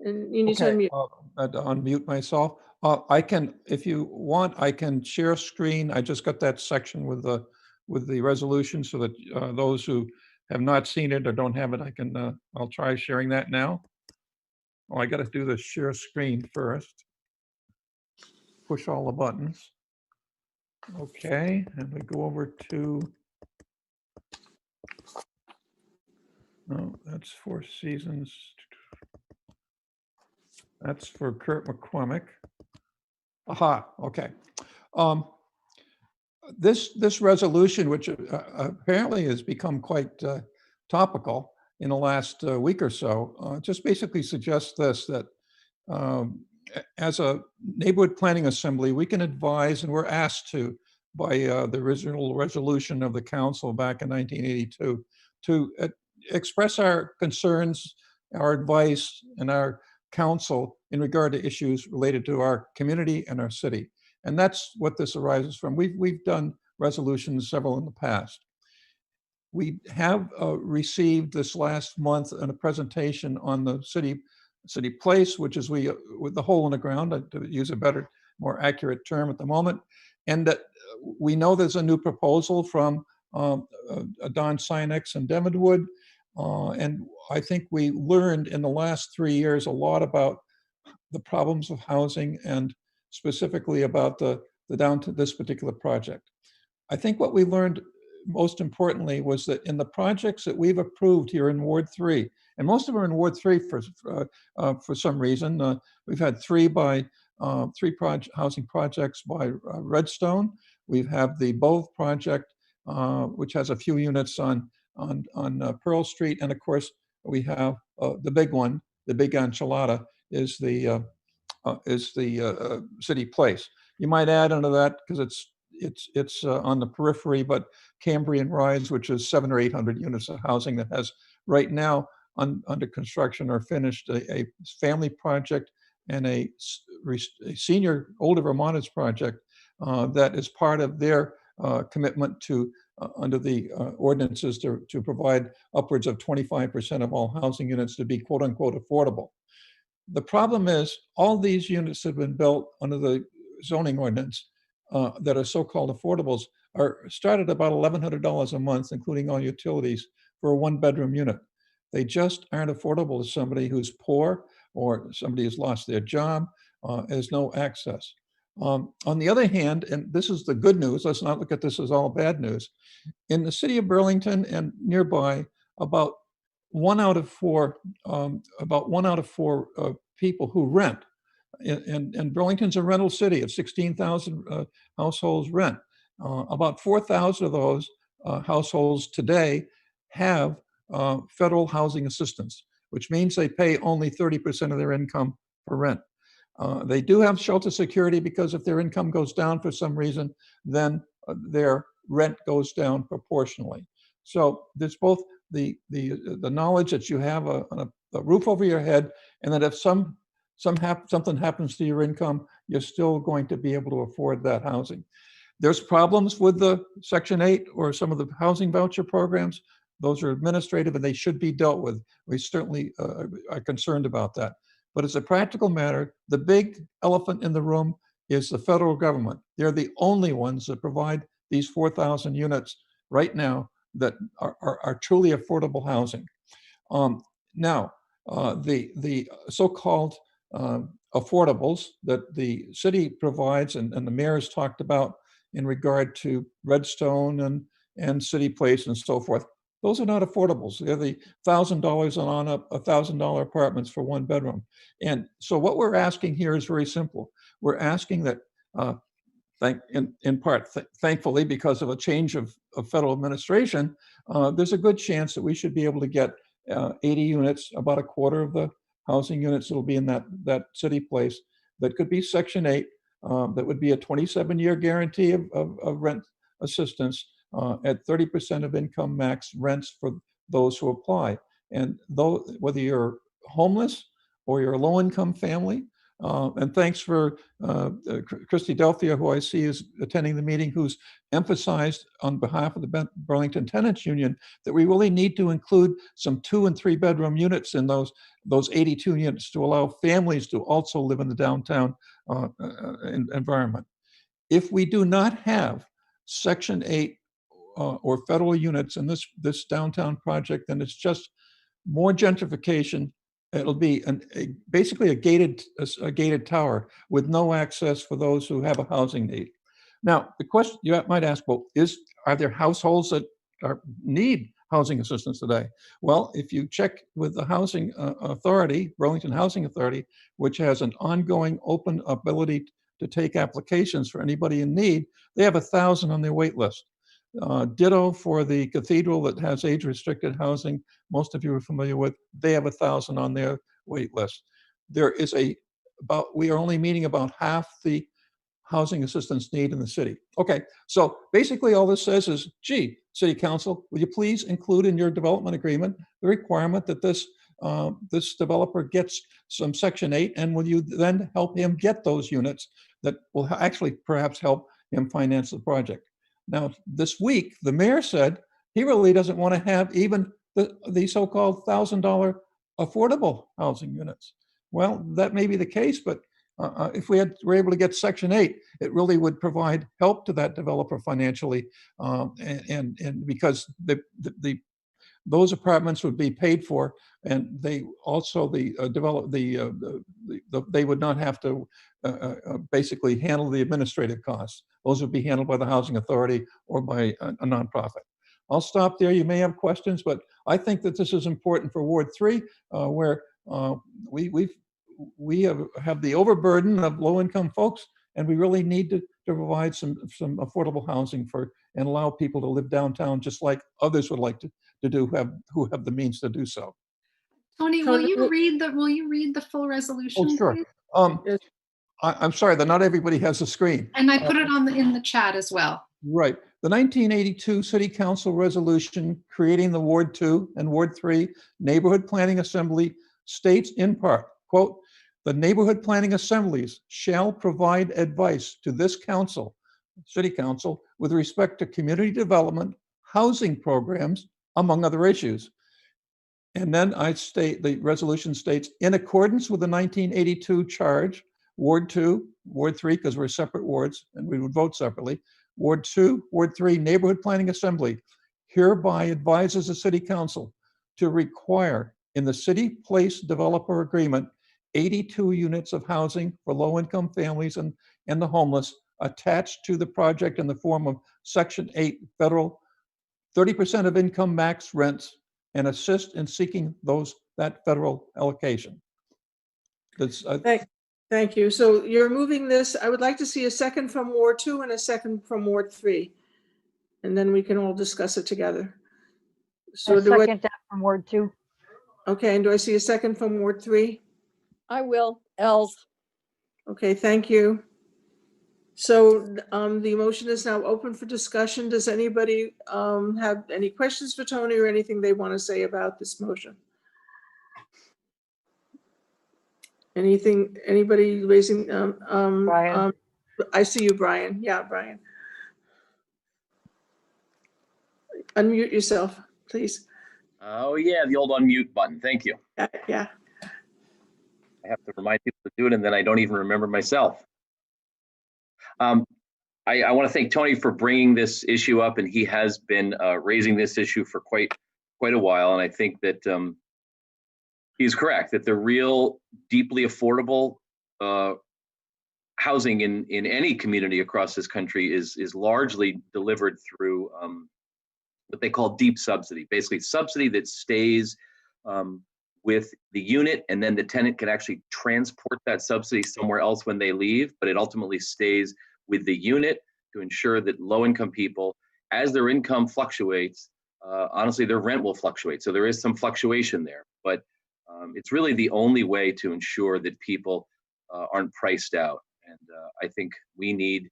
And you need to Okay, unmute. I had to unmute myself. I can, if you want, I can share screen. I just got that section with the resolution so that those who have not seen it or don't have it, I'll try sharing that now. Oh, I got to do the share screen first. Push all the buttons. Okay, and we go over to, no, that's Four Seasons. That's for Kurt McCormick. Aha, okay. This resolution, which apparently has become quite topical in the last week or so, just basically suggests this, that as a neighborhood planning assembly, we can advise, and we're asked to by the original resolution of the council back in 1982, to express our concerns, our advice, and our counsel in regard to issues related to our community and our city. And that's what this arises from. We've done resolutions, several in the past. We have received this last month a presentation on the city place, which is with the hole in the ground, to use a better, more accurate term at the moment. And that we know there's a new proposal from Don Sinex and Devonwood. And I think we learned in the last 3 years a lot about the problems of housing, and specifically about the down to this particular project. I think what we learned most importantly was that in the projects that we've approved here in Ward 3, and most of them are in Ward 3 for some reason. We've had three housing projects by Redstone. We have the Bove project, which has a few units on Pearl Street, and of course we have the big one, the big enchilada, is the City Place. You might add into that, because it's on the periphery, but Cambrian Rise, which is 700 or 800 units of housing that has right now under construction or finished a family project and a senior older Vermonters project that is part of their commitment to under the ordinances to provide upwards of 25% of all housing units to be quote unquote affordable. The problem is all these units have been built under the zoning ordinance that are so-called affordables are started about $1,100 a month, including all utilities, for a one-bedroom unit. They just aren't affordable to somebody who's poor or somebody who's lost their job, has no access. On the other hand, and this is the good news, let's not look at this as all bad news. In the city of Burlington and nearby, about one out of four people who rent, and Burlington's a rental city of 16,000 households rent. About 4,000 of those households today have federal housing assistance, which means they pay only 30% of their income for rent. They do have shelter security because if their income goes down for some reason, then their rent goes down proportionally. So there's both the knowledge that you have a roof over your head, and that if something happens to your income, you're still going to be able to afford that housing. There's problems with the Section 8 or some of the housing voucher programs. Those are administrative and they should be dealt with. We certainly are concerned about that. But as a practical matter, the big elephant in the room is the federal government. They're the only ones that provide these 4,000 units right now that are truly affordable housing. Now, the so-called affordables that the city provides and the mayor has talked about in regard to Redstone and City Place and so forth, those are not affordables. They're the $1,000 and on up, $1,000 apartments for one bedroom. And so what we're asking here is very simple. We're asking that, in part, thankfully, because of a change of federal administration, there's a good chance that we should be able to get 80 units, about a quarter of the housing units that will be in that City Place, that could be Section 8, that would be a 27-year guarantee of rent assistance at 30% of income max rents for those who apply. And though whether you're homeless or you're a low-income family, and thanks for Christy Delphia, who I see is attending the meeting, who's emphasized on behalf of the Burlington Tenants Union that we really need to include some 2- and 3-bedroom units in those 82 units to allow families to also live in the downtown environment. If we do not have Section 8 or federal units in this downtown project, then it's just more gentrification. It'll be basically a gated tower with no access for those who have a housing need. Now, the question you might ask, well, are there households that need housing assistance today? Well, if you check with the housing authority, Burlington Housing Authority, which has an ongoing open ability to take applications for anybody in need, they have 1,000 on their wait list. Ditto for the cathedral that has age-restricted housing, most of you are familiar with, they have 1,000 on their wait list. There is we are only meeting about half the housing assistance need in the city. Okay, so basically all this says is, gee, City Council, will you please include in your development agreement the requirement that this developer gets some Section 8, and will you then help him get those units that will actually perhaps help him finance the project? Now, this week, the mayor said he really doesn't want to have even the so-called $1,000 affordable housing units. Well, that may be the case, but if we were able to get Section 8, it really would provide help to that developer financially, and because those apartments would be paid for, and they also they would not have to basically handle the administrative costs. Those would be handled by the housing authority or by a nonprofit. I'll stop there. You may have questions, but I think that this is important for Ward 3, where we have the overburden of low-income folks, and we really need to provide some affordable housing and allow people to live downtown just like others would like to do who have the means to do so. Tony, will you read the full resolution? Oh, sure. Please? I'm sorry that not everybody has a screen. And I put it on in the chat as well. Right. The 1982 City Council resolution creating the Ward 2 and Ward 3 Neighborhood Planning Assembly states in part, quote, "The neighborhood planning assemblies shall provide advice to this council, City Council, with respect to community development, housing programs, among other issues." And then I state, the resolution states, in accordance with the 1982 charge, Ward 2, Ward 3, because we're separate wards and we would vote separately, Ward 2, Ward 3 Neighborhood Planning Assembly hereby advises the City Council to require in the City Place Developer Agreement 82 units of housing for low-income families and the homeless attached to the project in the form of Section 8 federal 30% of income max rents and assist in seeking that federal allocation. That's, Thank you. So you're moving this. I would like to see a second from Ward 2 and a second from Ward 3. And then we can all discuss it together. So do second that from Ward 2. Okay, and do I see a second from Ward 3? I will. Els. Okay, thank you. So the motion is now open for discussion. Does anybody have any questions for Tony or anything they want to say about this motion? Anybody raising? Brian. I see you, Brian. Yeah, Brian. Unmute yourself, please. Oh yeah, the old unmute button. Thank you. Yeah. I have to remind people to do it, and then I don't even remember myself. I want to thank Tony for bringing this issue up, and he has been raising this issue for quite a while. And I think that he's correct that the real deeply affordable housing in any community across this country is largely delivered through what they call deep subsidy, basically subsidy that stays with the unit, and then the tenant can actually transport that subsidy somewhere else when they leave, but it ultimately stays with the unit to ensure that low-income people, as their income fluctuates, honestly, their rent will fluctuate. So there is some fluctuation there, but it's really the only way to ensure that people aren't priced out. And I think we need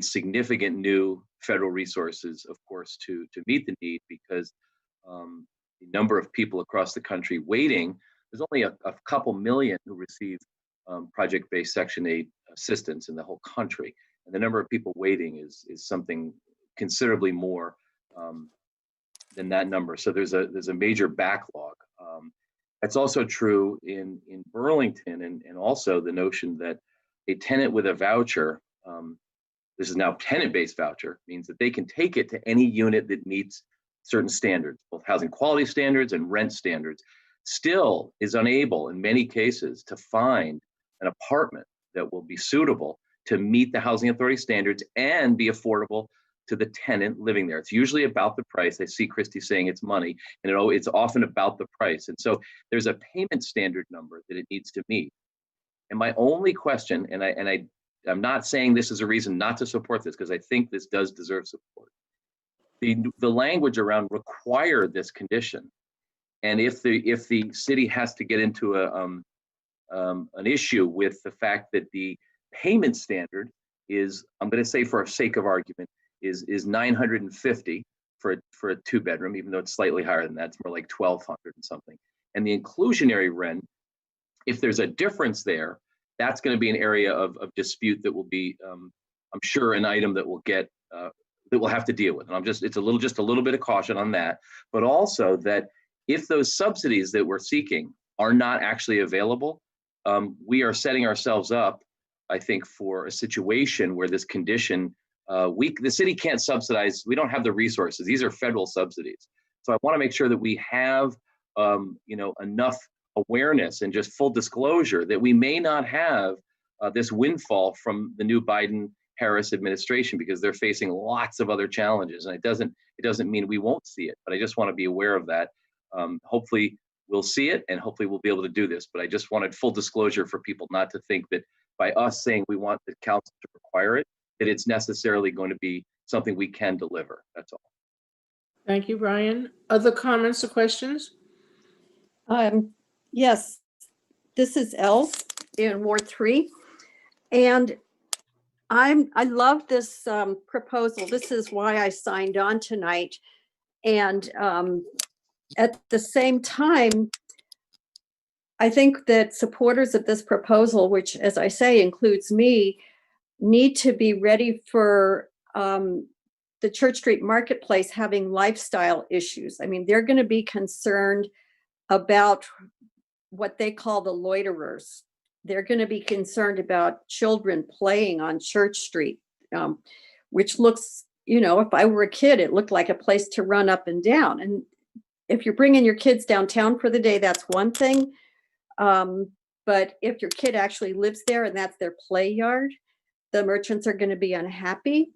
significant new federal resources, of course, to meet the need, because the number of people across the country waiting, there's only a couple million who receive project-based Section 8 assistance in the whole country. And the number of people waiting is something considerably more than that number. So there's a major backlog. That's also true in Burlington, and also the notion that a tenant with a voucher, this is now tenant-based voucher, means that they can take it to any unit that meets certain standards, both housing quality standards and rent standards, still is unable in many cases to find an apartment that will be suitable to meet the housing authority standards and be affordable to the tenant living there. It's usually about the price. I see Christy saying it's money, and it's often about the price. And so there's a payment standard number that it needs to meet. And my only question, and I'm not saying this is a reason not to support this, because I think this does deserve support. The language around require this condition, and if the city has to get into an issue with the fact that the payment standard is, I'm going to say for sake of argument, is $950 for a 2-bedroom, even though it's slightly higher than that, it's more like $1,200 and something. And the inclusionary rent, if there's a difference there, that's going to be an area of dispute that will be, I'm sure, an item that will get that we'll have to deal with. And just a little bit of caution on that, but also that if those subsidies that we're seeking are not actually available, we are setting ourselves up, I think, for a situation where this condition, the city can't subsidize. We don't have the resources. These are federal subsidies. So I want to make sure that we have, enough awareness and just full disclosure that we may not have this windfall from the new Biden-Harris administration, because they're facing lots of other challenges. And it doesn't mean we won't see it, but I just want to be aware of that. Hopefully we'll see it, and hopefully we'll be able to do this. But I just wanted full disclosure for people not to think that by us saying we want the council to require it, that it's necessarily going to be something we can deliver. That's all. Thank you, Brian. Other comments or questions? Yes, this is Els in Ward 3. And I love this proposal. This is why I signed on tonight. And at the same time, I think that supporters of this proposal, which, as I say, includes me, need to be ready for the Church Street Marketplace having lifestyle issues. I mean, they're going to be concerned about what they call the loiterers. They're going to be concerned about children playing on Church Street, which looks, you know, if I were a kid, it looked like a place to run up and down. And if you're bringing your kids downtown for the day, that's one thing. But if your kid actually lives there and that's their play yard, the merchants are going to be unhappy.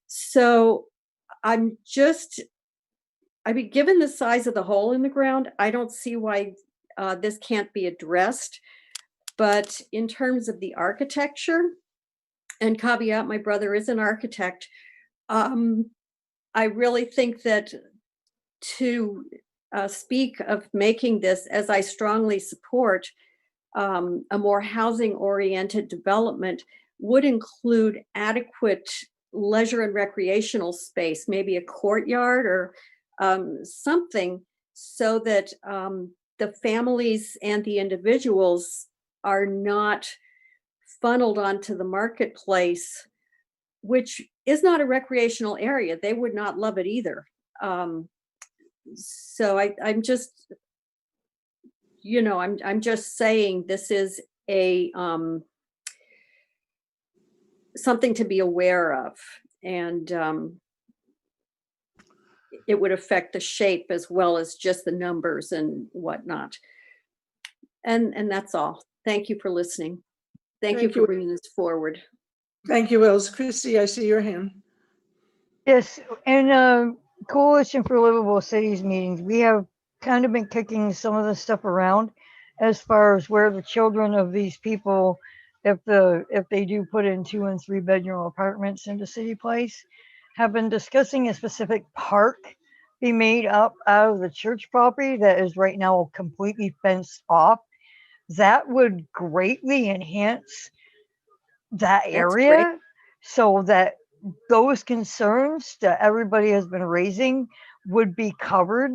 So I mean, given the size of the hole in the ground, I don't see why this can't be addressed. But in terms of the architecture, and caveat, my brother is an architect, I really think that to speak of making this, as I strongly support, a more housing-oriented development would include adequate leisure and recreational space, maybe a courtyard or something, so that the families and the individuals are not funneled onto the marketplace, which is not a recreational area. They would not love it either. So I'm just, you know, I'm just saying this is a something to be aware of, and it would affect the shape as well as just the numbers and whatnot. And that's all. Thank you for listening. Thank you for bringing this forward. Thank you, Wills. Christy, I see your hand. Yes, and Coalition for Livable Cities meetings, we have kind of been kicking some of the stuff around as far as where the children of these people, if they do put in 2 and 3 bedroom apartments into City Place, have been discussing a specific park be made up out of the church property that is right now completely fenced off. That would greatly enhance that area, so that those concerns that everybody has been raising would be covered,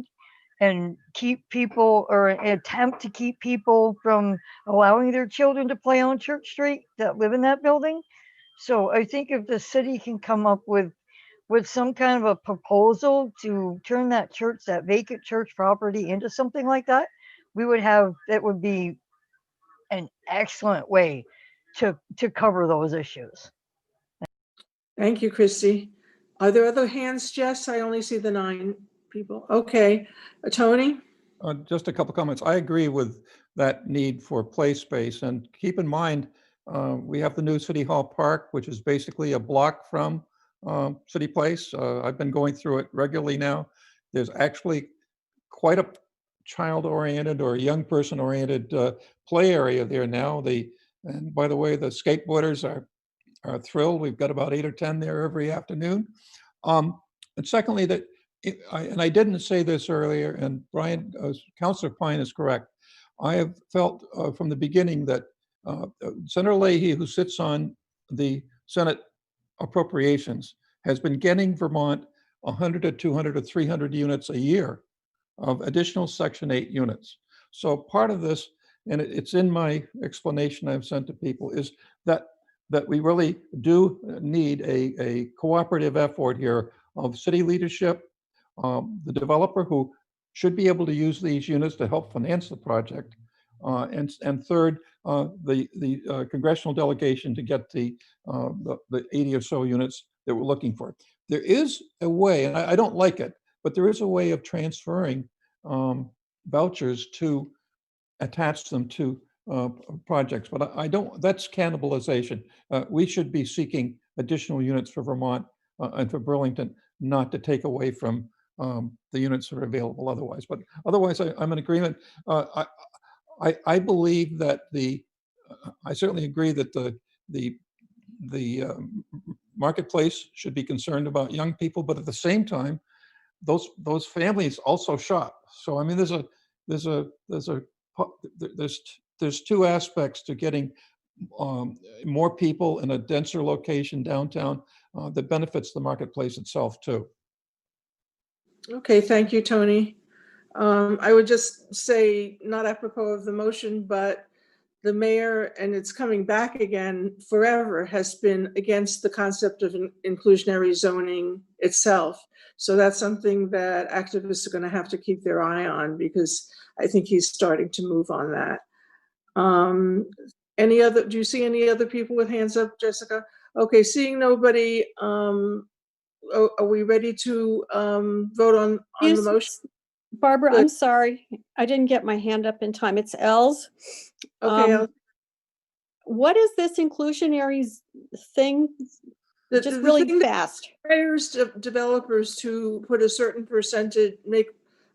and keep people, or attempt to keep people from allowing their children to play on Church Street that live in that building. So I think if the city can come up with some kind of a proposal to turn that vacant church property into something like that, that would be an excellent way to cover those issues. Thank you, Christy. Are there other hands, Jess? I only see the 9 people. Okay. Tony? Just a couple comments. I agree with that need for play space. And keep in mind, we have the new City Hall Park, which is basically a block from City Place. I've been going through it regularly now. There's actually quite a child-oriented or young person-oriented play area there now. And by the way, the skateboarders are thrilled. We've got about 8 or 10 there every afternoon. And secondly, and I didn't say this earlier, and Brian, Councilor Pine is correct. I have felt from the beginning that Senator Leahy, who sits on the Senate Appropriations, has been getting Vermont 100 to 200 to 300 units a year of additional Section 8 units. So part of this, and it's in my explanation I've sent to people, is that we really do need a cooperative effort here of city leadership, the developer who should be able to use these units to help finance the project, and third, the congressional delegation to get the 80 or so units that we're looking for. There is a way, and I don't like it, but there is a way of transferring vouchers to attach them to projects, but I don't, that's cannibalization. We should be seeking additional units for Vermont and for Burlington, not to take away from the units that are available otherwise. But otherwise, I'm in agreement. I believe that I certainly agree that the marketplace should be concerned about young people, but at the same time, those families also shop. So I mean, there's 2 aspects to getting more people in a denser location downtown that benefits the marketplace itself too. Okay, thank you, Tony. I would just say, not apropos of the motion, but the mayor, and it's coming back again forever, has been against the concept of inclusionary zoning itself. So that's something that activists are going to have to keep their eye on, because I think he's starting to move on that. Do you see any other people with hands up, Jessica? Okay, seeing nobody, are we ready to vote on the motion? Barbara, Good. I'm sorry. I didn't get my hand up in time. It's Els. Okay. What is this inclusionary thing? Just really fast. Requires developers to put a certain percentage, make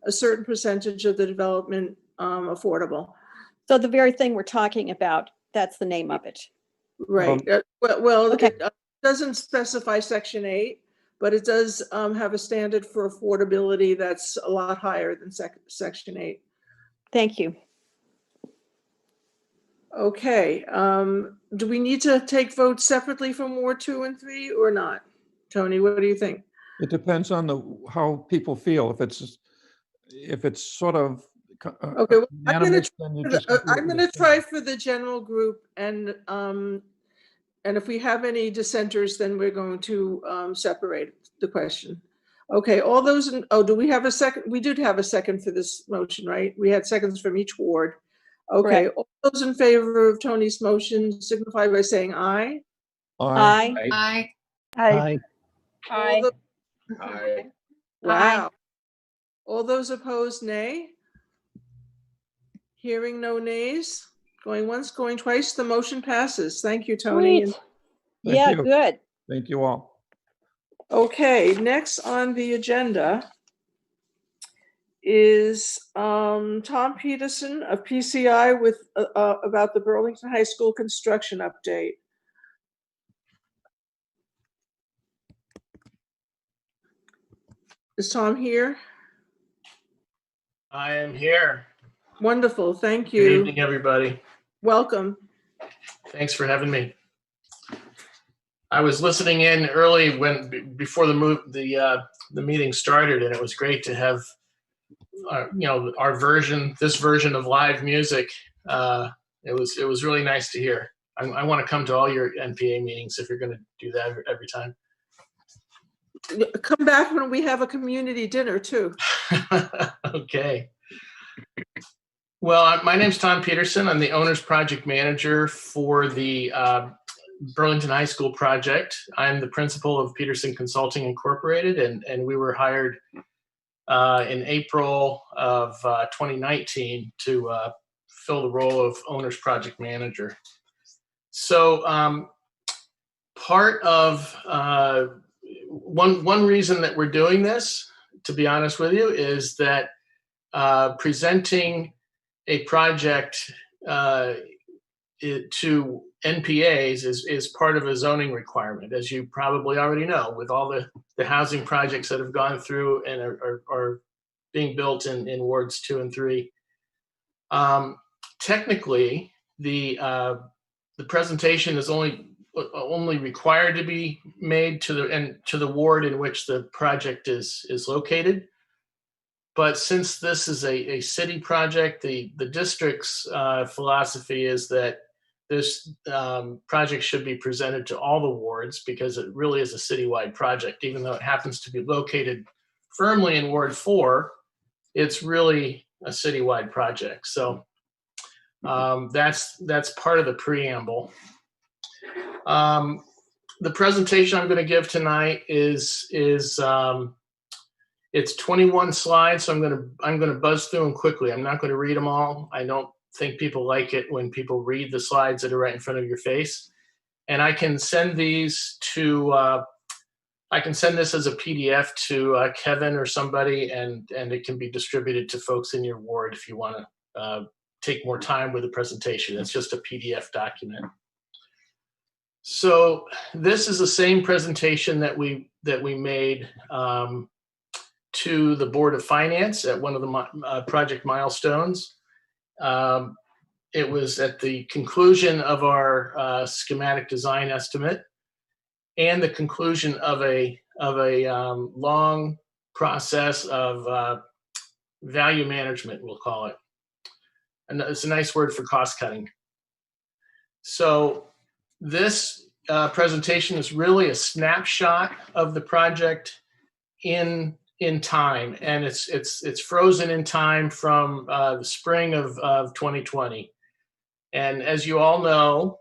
a certain percentage of the development affordable. So the very thing we're talking about, that's the name of it. Right. Okay. It doesn't specify Section 8, but it does have a standard for affordability that's a lot higher than Section 8. Thank you. Okay. Do we need to take votes separately from Ward 2 and 3 or not? Tony, what do you think? It depends on how people feel. If it's sort of okay, well, I'm going to to try for the general group, and if we have any dissenters, then we're going to separate the question. Okay, all those, do we have a second? We did have a second for this motion, right? We had seconds from each ward. Okay, Correct. all those in favor of Tony's motion signify by saying aye. Aye. Aye. Aye. Aye. Aye. Wow. All those opposed, nay. Hearing no nays. Going once, going twice, the motion passes. Thank you, Tony. Sweet. Yeah, you. good. Thank you all. Okay, next on the agenda is Tom Peterson of PCI with about the Burlington High School construction update. Is Tom here? I am here. Wonderful, thank you. Good evening, everybody. Welcome. Thanks for having me. I was listening in early before the meeting started, and it was great to have this version of live music. It was really nice to hear. I want to come to all your NPA meetings if you're going to do that every time. Come back when we have a community dinner too. Okay. Well, my name's Tom Peterson. I'm the owner's project manager for the Burlington High School project. I'm the principal of Peterson Consulting Incorporated, and we were hired in April of 2019 to fill the role of owner's project manager. So part of one reason that we're doing this, to be honest with you, is that presenting a project to NPAs is part of a zoning requirement, as you probably already know, with all the housing projects that have gone through and are being built in wards 2 and 3. Technically, the presentation is only required to be made to the ward in which the project is located. But since this is a city project, the district's philosophy is that this project should be presented to all the wards, because it really is a citywide project. Even though it happens to be located firmly in Ward 4, it's really a citywide project. So that's part of the preamble. The presentation I'm going to give tonight is it's 21 slides, so I'm going to buzz through them quickly. I'm not going to read them all. I don't think people like it when people read the slides that are right in front of your face. And I can send these to I can send this as a PDF to Kevin or somebody, and it can be distributed to folks in your ward if you want to take more time with the presentation. It's just a PDF document. So this is the same presentation that we made to the Board of Finance at one of the project milestones. it was at the conclusion of our schematic design estimate and the conclusion of a long process of value management, we'll call it. And it's a nice word for cost cutting. So this presentation is really a snapshot of the project in time, and it's frozen in time from the spring of 2020. And as you all know,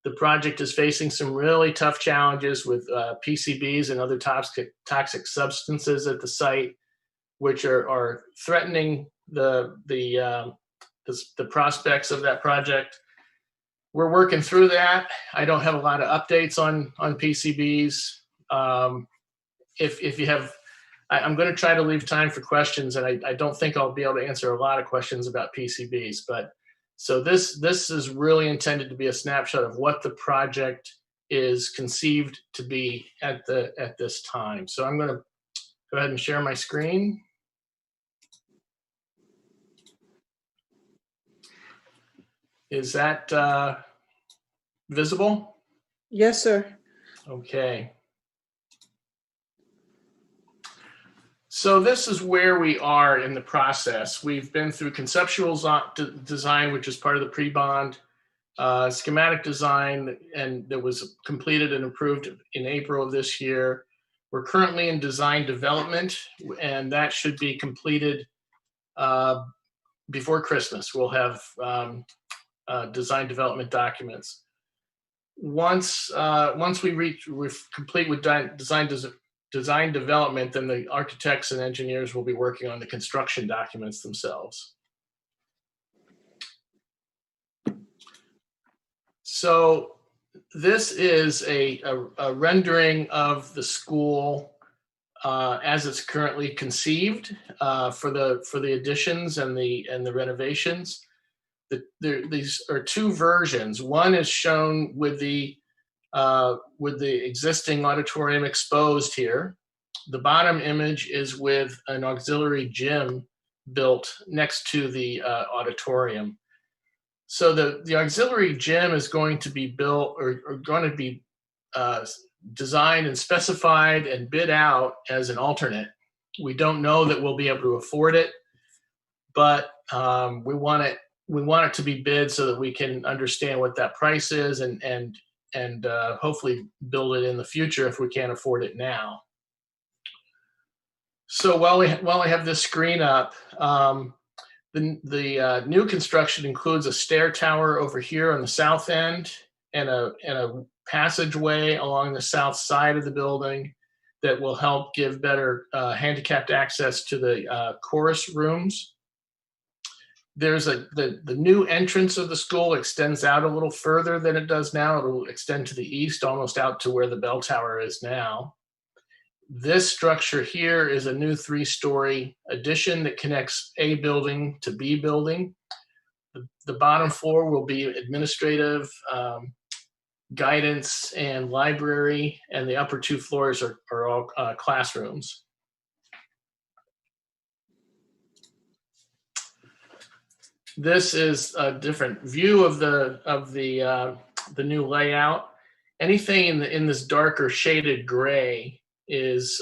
the project is facing some really tough challenges with PCBs and other toxic substances at the site, which are threatening the prospects of that project. We're working through that. I don't have a lot of updates on PCBs. If you have, I'm going to try to leave time for questions, and I don't think I'll be able to answer a lot of questions about PCBs. But so this is really intended to be a snapshot of what the project is conceived to be at this time. So I'm going to go ahead and share my screen. Is that visible? Yes, sir. Okay. So this is where we are in the process. We've been through conceptual design, which is part of the pre-bond, schematic design, and that was completed and approved in April of this year. We're currently in design development, and that should be completed before Christmas. We'll have design development documents. Once we're complete with design development, then the architects and engineers will be working on the construction documents themselves. So this is a rendering of the school as it's currently conceived for the additions and the renovations. These are two versions. One is shown with the existing auditorium exposed here. The bottom image is with an auxiliary gym built next to the auditorium. So the auxiliary gym is going to be built or going to be designed and specified and bid out as an alternate. We don't know that we'll be able to afford it, but we want it to be bid so that we can understand what that price is and hopefully build it in the future if we can't afford it now. So while we have this screen up, the new construction includes a stair tower over here on the south end and a passageway along the south side of the building that will help give better handicapped access to the chorus rooms. There's the new entrance of the school extends out a little further than it does now. It'll extend to the east, almost out to where the bell tower is now. This structure here is a new 3-story addition that connects A building to B building. The bottom floor will be administrative, guidance, and library, and the upper 2 floors are all classrooms. This is a different view of the new layout. Anything in this darker shaded gray is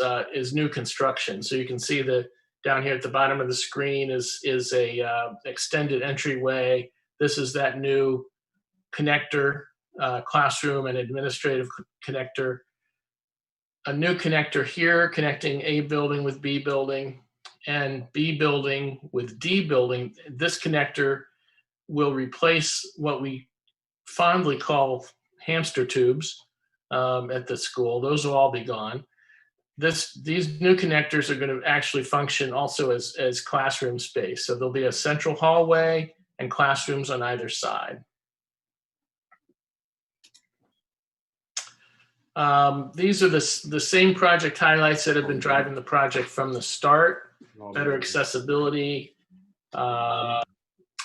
new construction. So you can see down here at the bottom of the screen is a extended entryway. This is that new connector, classroom and administrative connector. A new connector here connecting A building with B building and B building with D building. This connector will replace what we fondly call hamster tubes at the school. Those will all be gone. These new connectors are going to actually function also as classroom space. So there'll be a central hallway and classrooms on either side. These are the same project highlights that have been driving the project from the start. Better accessibility,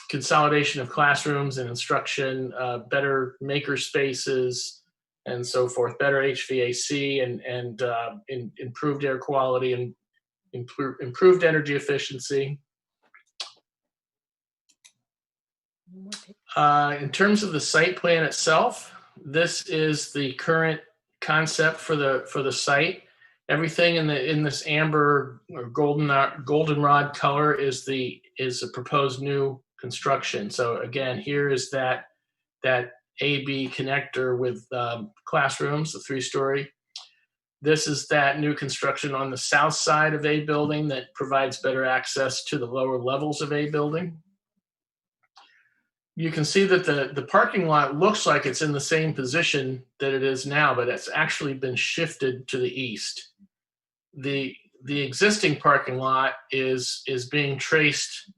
consolidation of classrooms and instruction, better maker spaces, and so forth, better HVAC and improved air quality and improved energy efficiency. In terms of the site plan itself, this is the current concept for the site. Everything in this amber or goldenrod color is a proposed new construction. So again, here is that AB connector with classrooms, the 3-story. This is that new construction on the south side of A building that provides better access to the lower levels of A building. You can see that the parking lot looks like it's in the same position that it is now, but it's actually been shifted to the east. The existing parking lot is being traced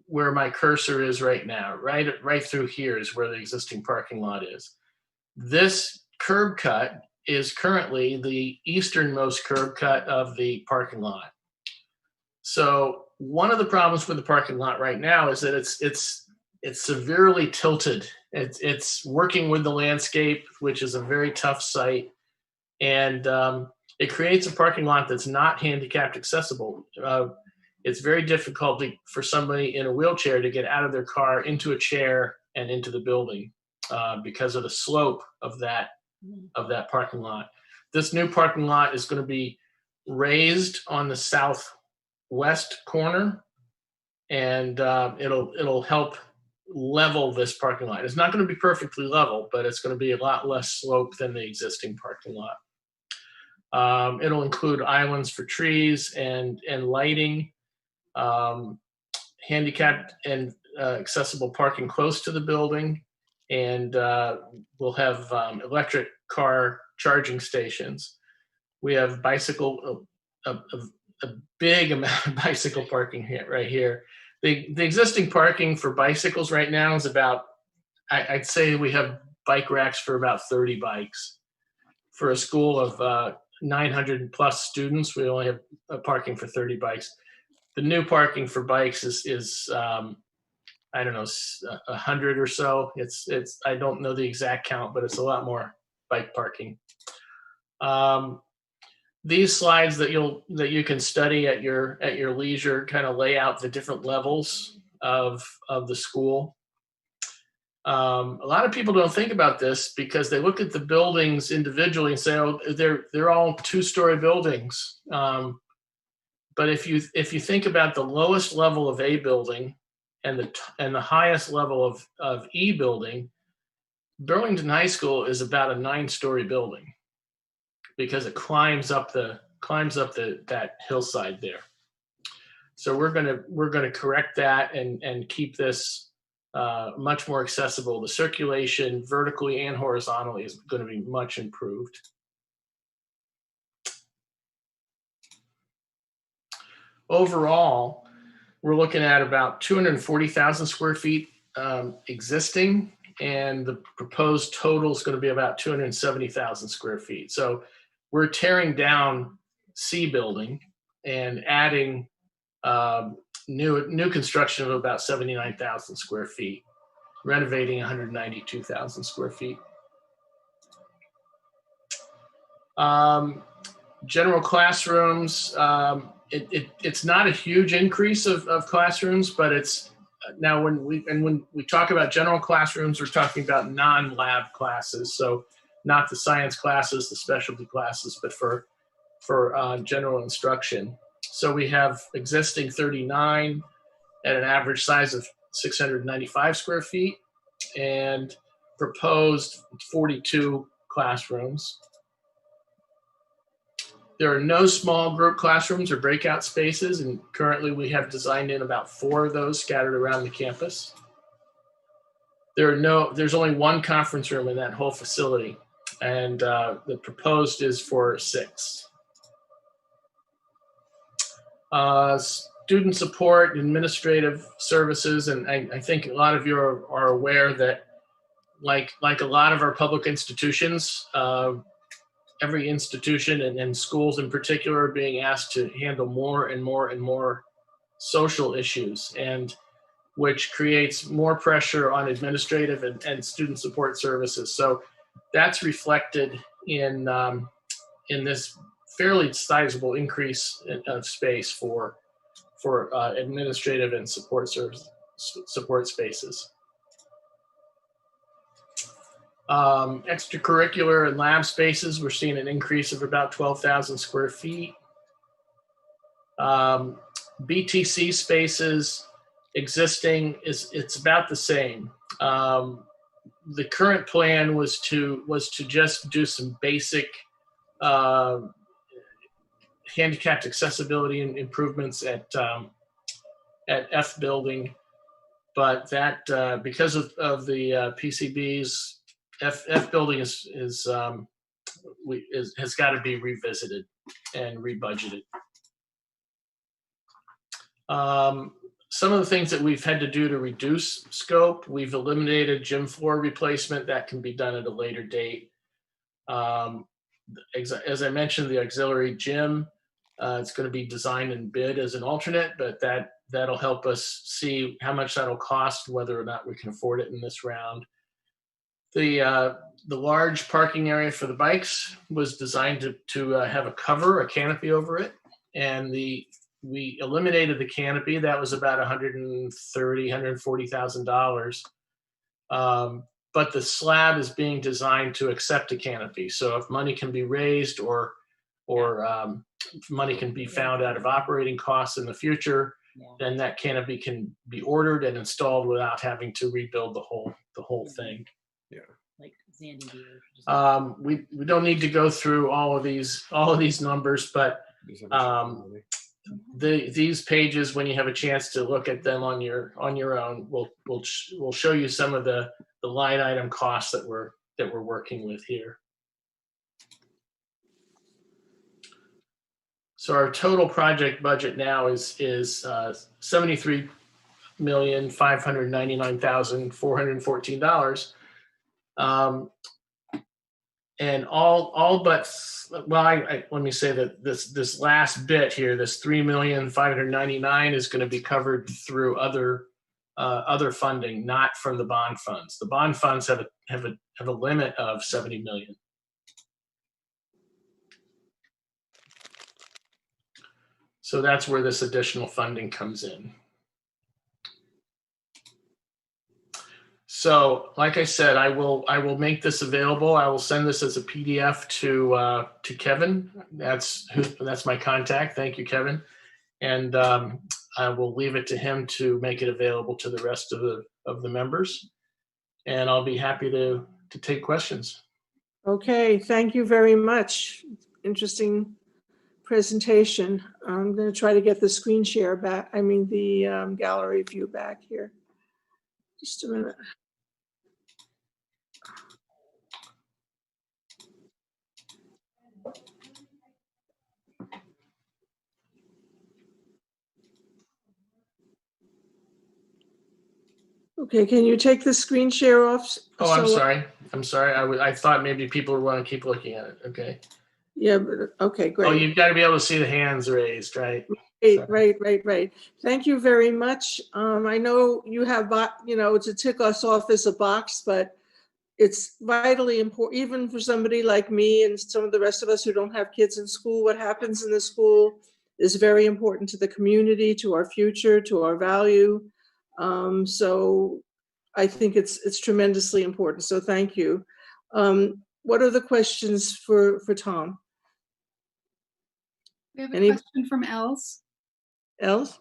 where my cursor is right now. Right through here is where the existing parking lot is. This curb cut is currently the easternmost curb cut of the parking lot. So one of the problems with the parking lot right now is that it's severely tilted. It's working with the landscape, which is a very tough site, and it creates a parking lot that's not handicapped accessible. It's very difficult for somebody in a wheelchair to get out of their car, into a chair, and into the building because of the slope of that parking lot. This new parking lot is going to be raised on the southwest corner, and it'll help level this parking lot. It's not going to be perfectly level, but it's going to be a lot less slope than the existing parking lot. It'll include islands for trees and lighting, handicapped and accessible parking close to the building, and we'll have electric car charging stations. We have a big amount of bicycle parking right here. The existing parking for bicycles right now is about, I'd say we have bike racks for about 30 bikes. For a school of 900 plus students, we only have parking for 30 bikes. The new parking for bikes is I don't know, 100 or so. I don't know the exact count, but it's a lot more bike parking. These slides that you can study at your leisure kind of lay out the different levels of the school. A lot of people don't think about this because they look at the buildings individually and say, oh, they're all 2-story buildings. But if you think about the lowest level of A building and the highest level of E building, Burlington High School is about a 9-story building, because it climbs up that hillside there. So we're gonna correct that and keep this much more accessible. The circulation vertically and horizontally is going to be much improved. Overall, we're looking at about 240,000 square feet existing, and the proposed total is going to be about 270,000 square feet. So we're tearing down C building and adding new construction of about 79,000 square feet, renovating 192,000 square feet. General classrooms, it's not a huge increase of classrooms, but it's now when we talk about general classrooms, we're talking about non-lab classes. So not the science classes, the specialty classes, but for general instruction. So we have existing 39 at an average size of 695 square feet, and proposed 42 classrooms. There are no small group classrooms or breakout spaces, and currently we have designed in about 4 of those scattered around the campus. There's only 1 conference room in that whole facility, and the proposed is for 6. Student support, administrative services, and I think a lot of you are aware that like a lot of our public institutions, every institution and schools in particular are being asked to handle more and more and more social issues, and which creates more pressure on administrative and student support services. So that's reflected in this fairly sizable increase of space for administrative and support spaces. Extracurricular and lab spaces, we're seeing an increase of about 12,000 square feet. BTC spaces existing it's about the same. The current plan was to just do some basic handicapped accessibility and improvements at F building, but that because of the PCBs, F building has got to be revisited and rebudgeted. Some of the things that we've had to do to reduce scope, we've eliminated gym floor replacement. That can be done at a later date. As I mentioned, the auxiliary gym, it's going to be designed and bid as an alternate, but that'll help us see how much that'll cost, whether or not we can afford it in this round. The large parking area for the bikes was designed to have a cover, a canopy over it, and we eliminated the canopy. That was about $140,000. But the slab is being designed to accept a canopy. So if money can be raised or money can be found out of operating costs in the future, then that canopy can be ordered and installed without having to rebuild the whole thing. Yeah. Like Zandy we don't need to go through all of these numbers, but these pages, when you have a chance to look at them on your own, we'll show you some of the line item costs that we're working with here. So our total project budget now is $73,599,414. And all but, well, let me say that this last bit here, this $3,599,000 is going to be covered through other funding, not from the bond funds. The bond funds have a limit of $70 million. So that's where this additional funding comes in. So, like I said, I will make this available. I will send this as a PDF to Kevin. That's my contact. Thank you, Kevin. And I will leave it to him to make it available to the rest of the members. And I'll be happy to take questions. Okay, thank you very much. Interesting presentation. I'm going to try to get the screen share back. I mean, the gallery view back here. Just a minute. Okay, can you take the screen share off? Oh, I'm sorry. I'm sorry. I thought maybe people would want to keep looking at it. Okay. Yeah, but okay, great. Oh, you've got to be able to see the hands raised, right? Right. Thank you very much. I know you have, to tick us off as a box, but it's vitally important, even for somebody like me and some of the rest of us who don't have kids in school. What happens in the school is very important to the community, to our future, to our value. So I think it's tremendously important. So thank you. What are the questions for Tom? We have a question from Els. Els?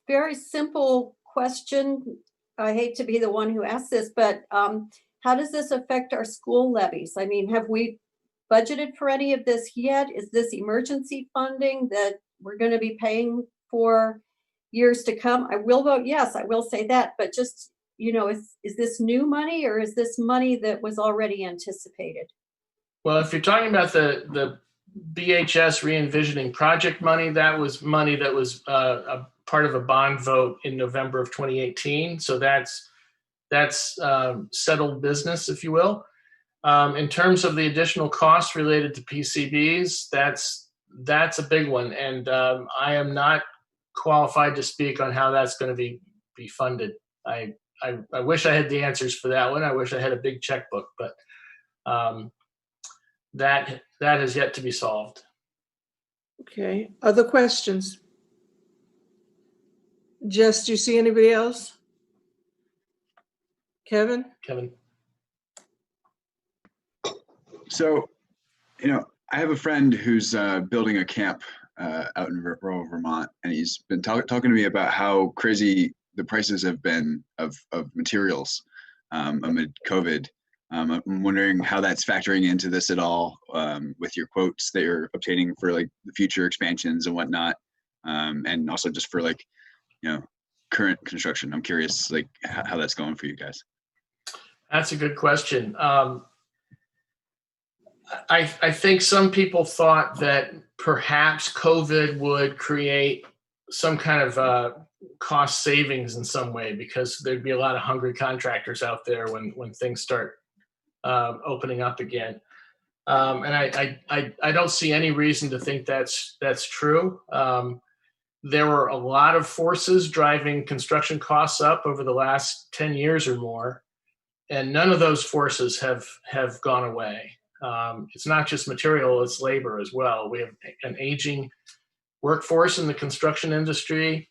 Very simple question. I hate to be the one who asks this, but how does this affect our school levies? I mean, have we budgeted for any of this yet? Is this emergency funding that we're going to be paying for years to come? I will vote yes, I will say that, but just, is this new money or is this money that was already anticipated? Well, if you're talking about the BHS re-envisioning project money, that was money that was a part of a bond vote in November of 2018. So that's settled business, if you will. In terms of the additional costs related to PCBs, that's a big one. And I am not qualified to speak on how that's going to be funded. I wish I had the answers for that one. I wish I had a big checkbook, but that has yet to be solved. Okay, other questions? Jess, do you see anybody else? Kevin? Kevin. So, I have a friend who's building a camp out in rural Vermont, and he's been talking to me about how crazy the prices have been of materials amid COVID. I'm wondering how that's factoring into this at all, with your quotes that you're obtaining for like the future expansions and whatnot, and also just for like, current construction. I'm curious like how that's going for you guys. That's a good question. I think some people thought that perhaps COVID would create some kind of cost savings in some way, because there'd be a lot of hungry contractors out there when things start opening up again. And I don't see any reason to think that's true. There were a lot of forces driving construction costs up over the last 10 years or more, and none of those forces have gone away. It's not just material, it's labor as well. We have an aging workforce in the construction industry.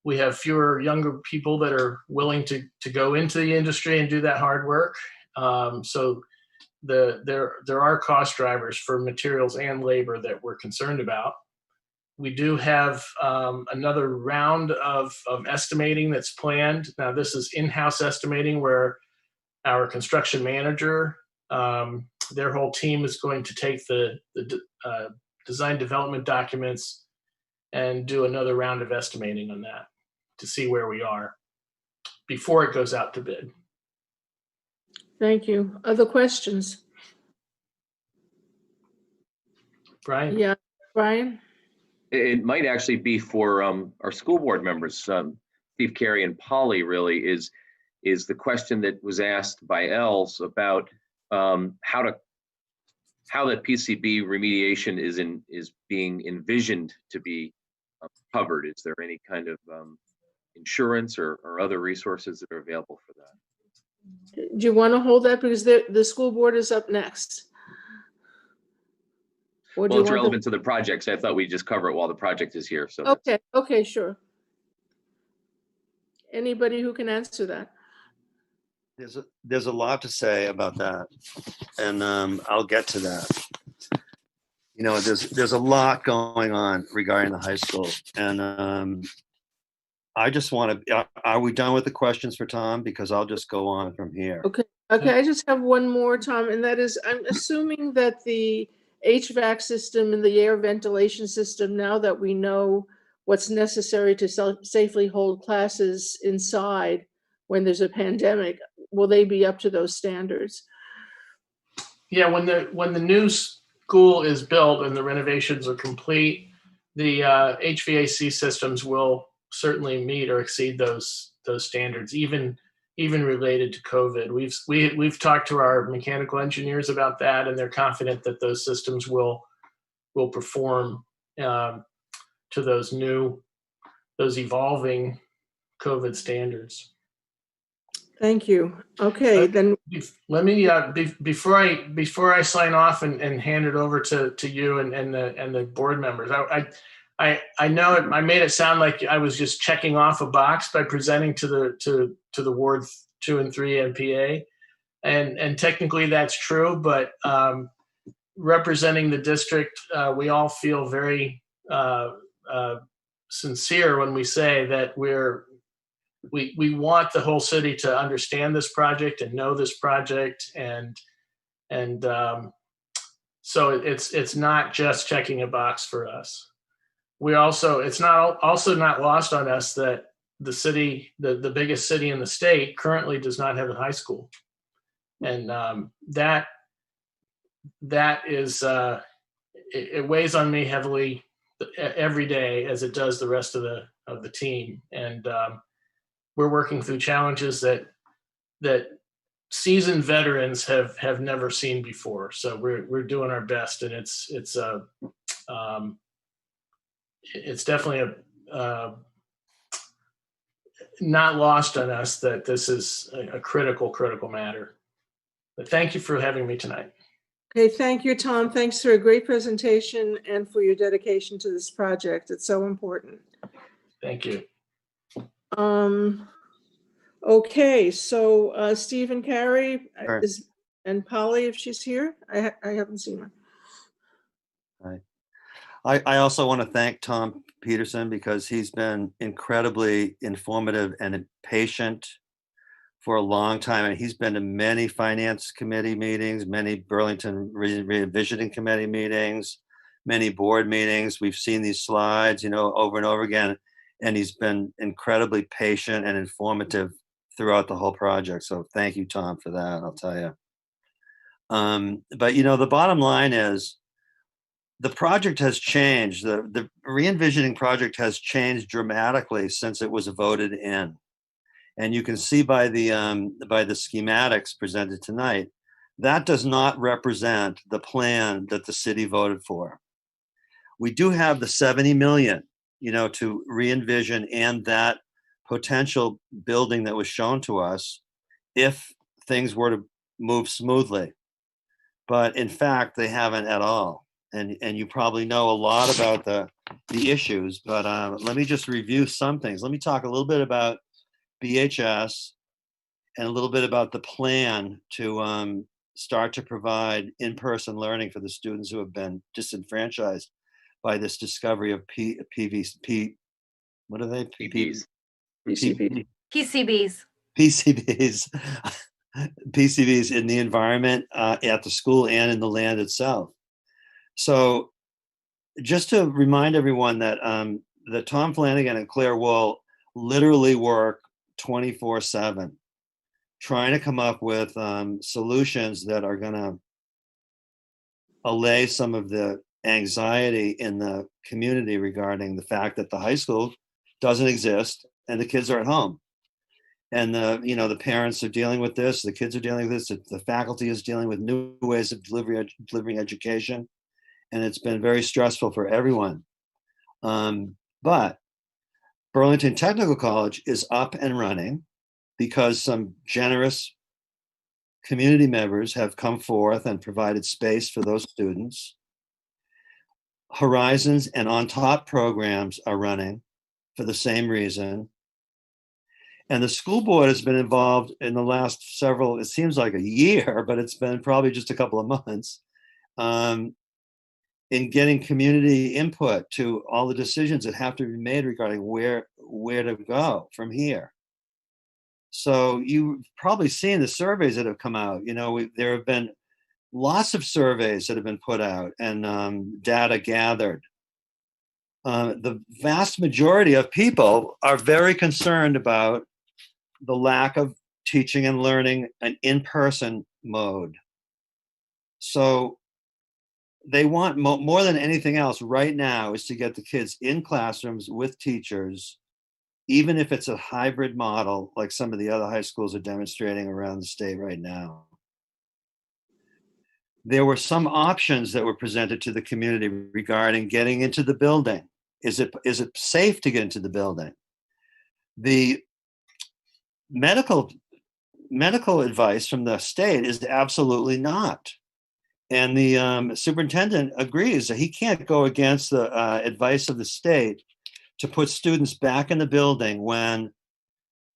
We have fewer younger people that are willing to go into the industry and do that hard work. So there are cost drivers for materials and labor that we're concerned about. We do have another round of estimating that's planned. Now, this is in-house estimating where our construction manager, their whole team is going to take the design development documents and do another round of estimating on that to see where we are before it goes out to bid. Thank you. Other questions? Brian? Yeah, Brian? It might actually be for our school board members, Steve, Carey, and Polly. Really, is the question that was asked by Els about how the PCB remediation is being envisioned to be covered. Is there any kind of insurance or other resources that are available for that? Do you want to hold that because the school board is up next? Or do Well, you it's want relevant to the project, so I thought we'd just cover it while the project is here. So Okay, sure. Anybody who can answer that? There's a lot to say about that, and I'll get to that. There's a lot going on regarding the high school, and I just want to. Are we done with the questions for Tom? Because I'll just go on from here. Okay. I just have one more, Tom, and that is, I'm assuming that the HVAC system and the air ventilation system, now that we know what's necessary to safely hold classes inside when there's a pandemic, will they be up to those standards? Yeah, when the new school is built and the renovations are complete, the HVAC systems will certainly meet or exceed those standards, even related to COVID. We've talked to our mechanical engineers about that, and they're confident that those systems will perform to those evolving COVID standards. Thank you. Okay, then let me before I sign off and hand it over to you and the board members. I know I made it sound like I was just checking off a box by presenting to the Ward 2 and 3 NPA, and technically that's true, but representing the district, we all feel very sincere when we say that we want the whole city to understand this project and know this project, and so it's not just checking a box for us. It's not lost on us that the city, the biggest city in the state, currently does not have a high school, and that is it weighs on me heavily every day, as it does the rest of the team, and we're working through challenges that seasoned veterans have never seen before. So we're doing our best, and it's definitely not lost on us that this is a critical matter. But thank you for having me tonight. Okay, thank you, Tom. Thanks for a great presentation and for your dedication to this project. It's so important. Thank you. Okay, so Steve and Carey, Sure. And Polly, if she's here, I haven't seen her. Right. I also want to thank Tom Peterson because he's been incredibly informative and patient for a long time. And he's been to many finance committee meetings, many Burlington revisiting committee meetings, many board meetings. We've seen these slides, over and over again. And he's been incredibly patient and informative throughout the whole project. So thank you, Tom, for that, I'll tell you. But, the bottom line is, the project has changed. The re-envisioning project has changed dramatically since it was voted in. And you can see by the schematics presented tonight, that does not represent the plan that the city voted for. We do have the 70 million, to re-envision and that potential building that was shown to us if things were to move smoothly. But in fact, they haven't at all. And you probably know a lot about the issues, but let me just review some things. Let me talk a little bit about BHS and a little bit about the plan to start to provide in-person learning for the students who have been disenfranchised by this discovery of PVC. What are they? PCBs. PCBs. PCBs in the environment at the school and in the land itself. So just to remind everyone that that Tom Flanigan and Claire will literally work 24/7 trying to come up with solutions that are going to allay some of the anxiety in the community regarding the fact that the high school doesn't exist and the kids are at home. And the parents are dealing with this, the kids are dealing with this, the faculty is dealing with new ways of delivering education. And it's been very stressful for everyone. But Burlington Technical College is up and running because some generous community members have come forth and provided space for those students. Horizons and On Top programs are running for the same reason. And the school board has been involved in the last several, it seems like a year, but it's been probably just a couple of months, in getting community input to all the decisions that have to be made regarding where to go from here. So you've probably seen the surveys that have come out. There have been lots of surveys that have been put out and data gathered. The vast majority of people are very concerned about the lack of teaching and learning an in-person mode. So they want more than anything else right now is to get the kids in classrooms with teachers, even if it's a hybrid model like some of the other high schools are demonstrating around the state right now. There were some options that were presented to the community regarding getting into the building. Is it safe to get into the building? The medical advice from the state is absolutely not. And the superintendent agrees that he can't go against the advice of the state to put students back in the building when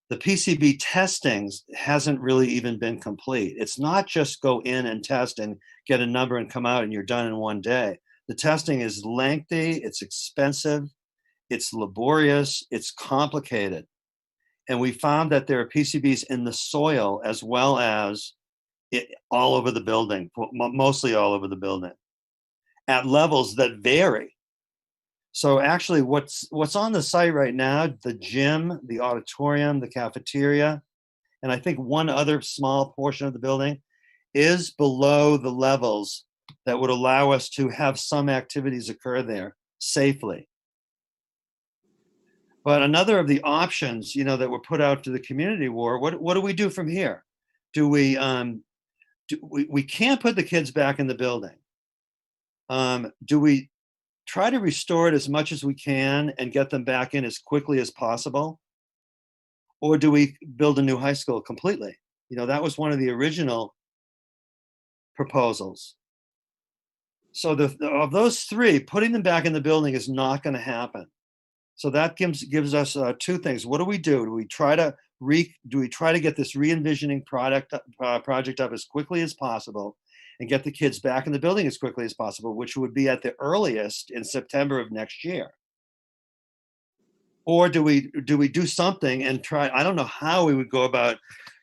the PCB testing hasn't really even been complete. It's not just go in and test and get a number and come out and you're done in one day. The testing is lengthy, it's expensive, it's laborious, it's complicated. And we found that there are PCBs in the soil as well as all over the building, mostly all over the building, at levels that vary. So actually what's on the site right now, the gym, the auditorium, the cafeteria, and I think one other small portion of the building is below the levels that would allow us to have some activities occur there safely. But another of the options, that were put out to the community were, what do we do from here? Do we can't put the kids back in the building. Do we try to restore it as much as we can and get them back in as quickly as possible? Or do we build a new high school completely? That was one of the original proposals. So of those three, putting them back in the building is not going to happen. So that gives us two things. What do? Do we try to do we try to get this re-envisioning project up as quickly as possible and get the kids back in the building as quickly as possible, which would be at the earliest in September of next year? Or do we do something and try, I don't know how we would go about,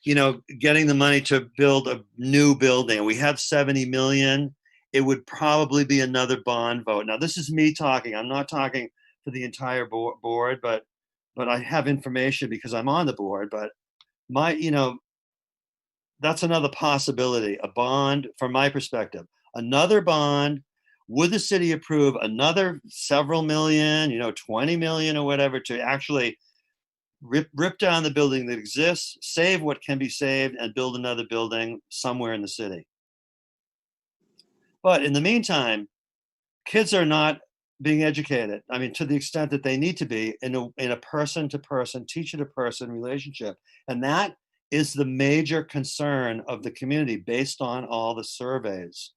getting the money to build a new building. We have 70 million. It would probably be another bond vote. Now, this is me talking. I'm not talking for the entire board, but I have information because I'm on the board. But that's another possibility, a bond from my perspective. Another bond, would the city approve another several million, 20 million or whatever, to actually rip down the building that exists, save what can be saved, and build another building somewhere in the city? But in the meantime, kids are not being educated. I mean, to the extent that they need to be in a person-to-person, teacher-to-person relationship. And that is the major concern of the community based on all the surveys.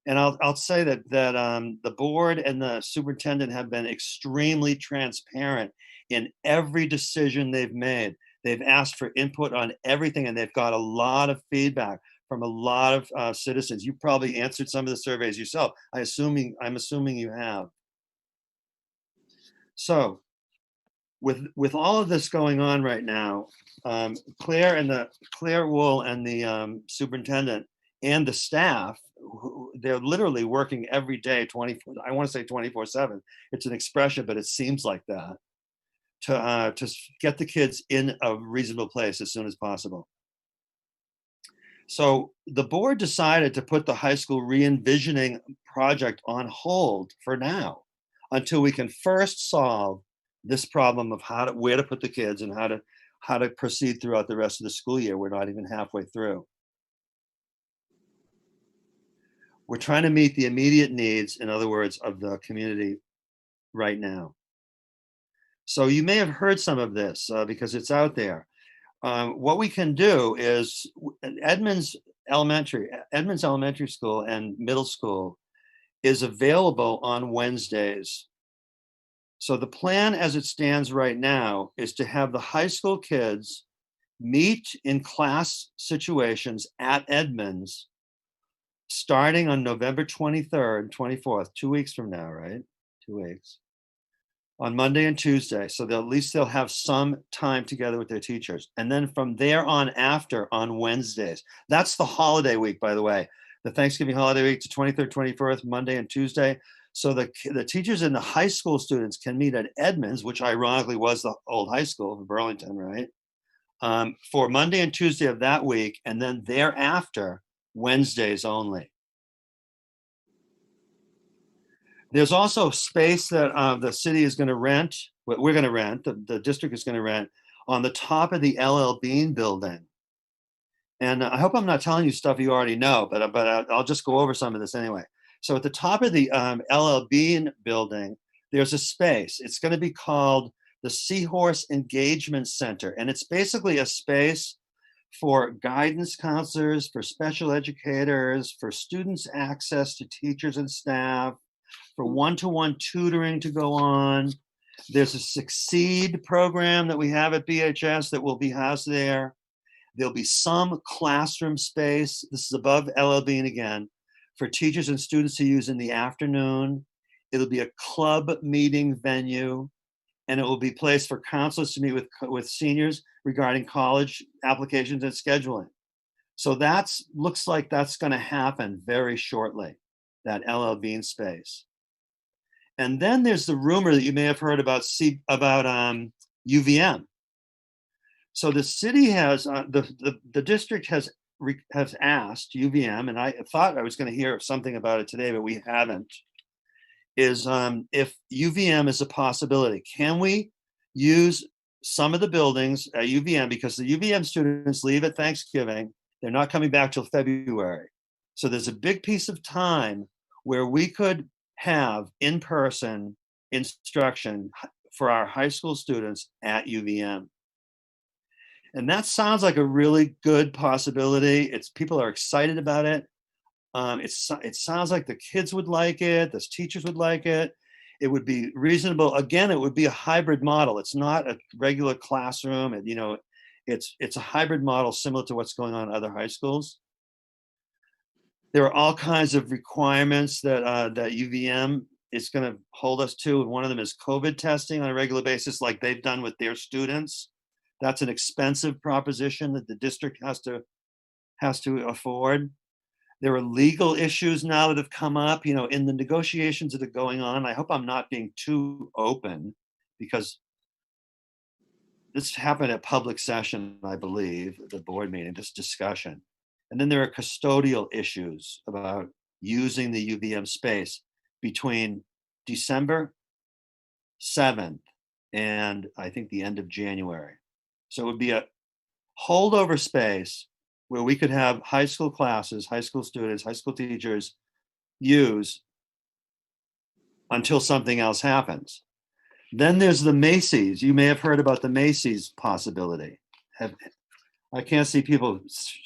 And I'll say that the board and the superintendent have been extremely transparent in every decision they've made. They've asked for input on everything, and they've got a lot of feedback from a lot of citizens. You probably answered some of the surveys yourself. I'm assuming you have. So with all of this going on right now, Claire Wool and the superintendent and the staff, they're literally working every day, I want to say 24/7. It's an expression, but it seems like that, to get the kids in a reasonable place as soon as possible. So the board decided to put the high school re-envisioning project on hold for now, until we can first solve this problem of where to put the kids and how to proceed throughout the rest of the school year. We're not even halfway through. We're trying to meet the immediate needs, in other words, of the community right now. So you may have heard some of this because it's out there. What we can do is Edmonds Elementary School and Middle School is available on Wednesdays. So the plan as it stands right now is to have the high school kids meet in class situations at Edmonds starting on November 23rd, 24th, 2 weeks from now, right? 2 weeks. On Monday and Tuesday. So at least they'll have some time together with their teachers. And then from there on after on Wednesdays. That's the holiday week, by the way. The Thanksgiving holiday week to 23rd, 24th, Monday and Tuesday. So the teachers and the high school students can meet at Edmonds, which ironically was the old high school of Burlington, right? For Monday and Tuesday of that week, and then thereafter, Wednesdays only. There's also space that the city is going to rent, we're going to rent, the district is going to rent, on the top of the LL Bean building. And I hope I'm not telling you stuff you already know, but I'll just go over some of this anyway. So at the top of the LL Bean building, there's a space. It's going to be called the Seahorse Engagement Center. And it's basically a space for guidance counselors, for special educators, for students' access to teachers and staff, for one-to-one tutoring to go on. There's a Succeed program that we have at BHS that will be housed there. There'll be some classroom space, this is above LL Bean again, for teachers and students to use in the afternoon. It'll be a club meeting venue, and it will be a place for counselors to meet with seniors regarding college applications and scheduling. So looks like that's going to happen very shortly, that LL Bean space. And then there's the rumor that you may have heard about UVM. So the city has, the district has asked UVM, and I thought I was going to hear something about it today, but we haven't, is if UVM is a possibility. Can we use some of the buildings at UVM, because the UVM students leave at Thanksgiving, they're not coming back till February. So there's a big piece of time where we could have in-person instruction for our high school students at UVM. And that sounds like a really good possibility. People are excited about it. It sounds like the kids would like it, the teachers would like it. It would be reasonable. Again, it would be a hybrid model. It's not a regular classroom. It's a hybrid model similar to what's going on in other high schools. There are all kinds of requirements that that UVM is going to hold us to, and one of them is COVID testing on a regular basis, like they've done with their students. That's an expensive proposition that the district has to afford. There are legal issues now that have come up, in the negotiations that are going on. I hope I'm not being too open, because this happened at public session, I believe, the board meeting, this discussion. And then there are custodial issues about using the UVM space between December 7th and I think the end of January. So it would be a holdover space where we could have high school classes, high school students, high school teachers use until something else happens. Then there's the Macy's. You may have heard about the Macy's possibility. I can't see people,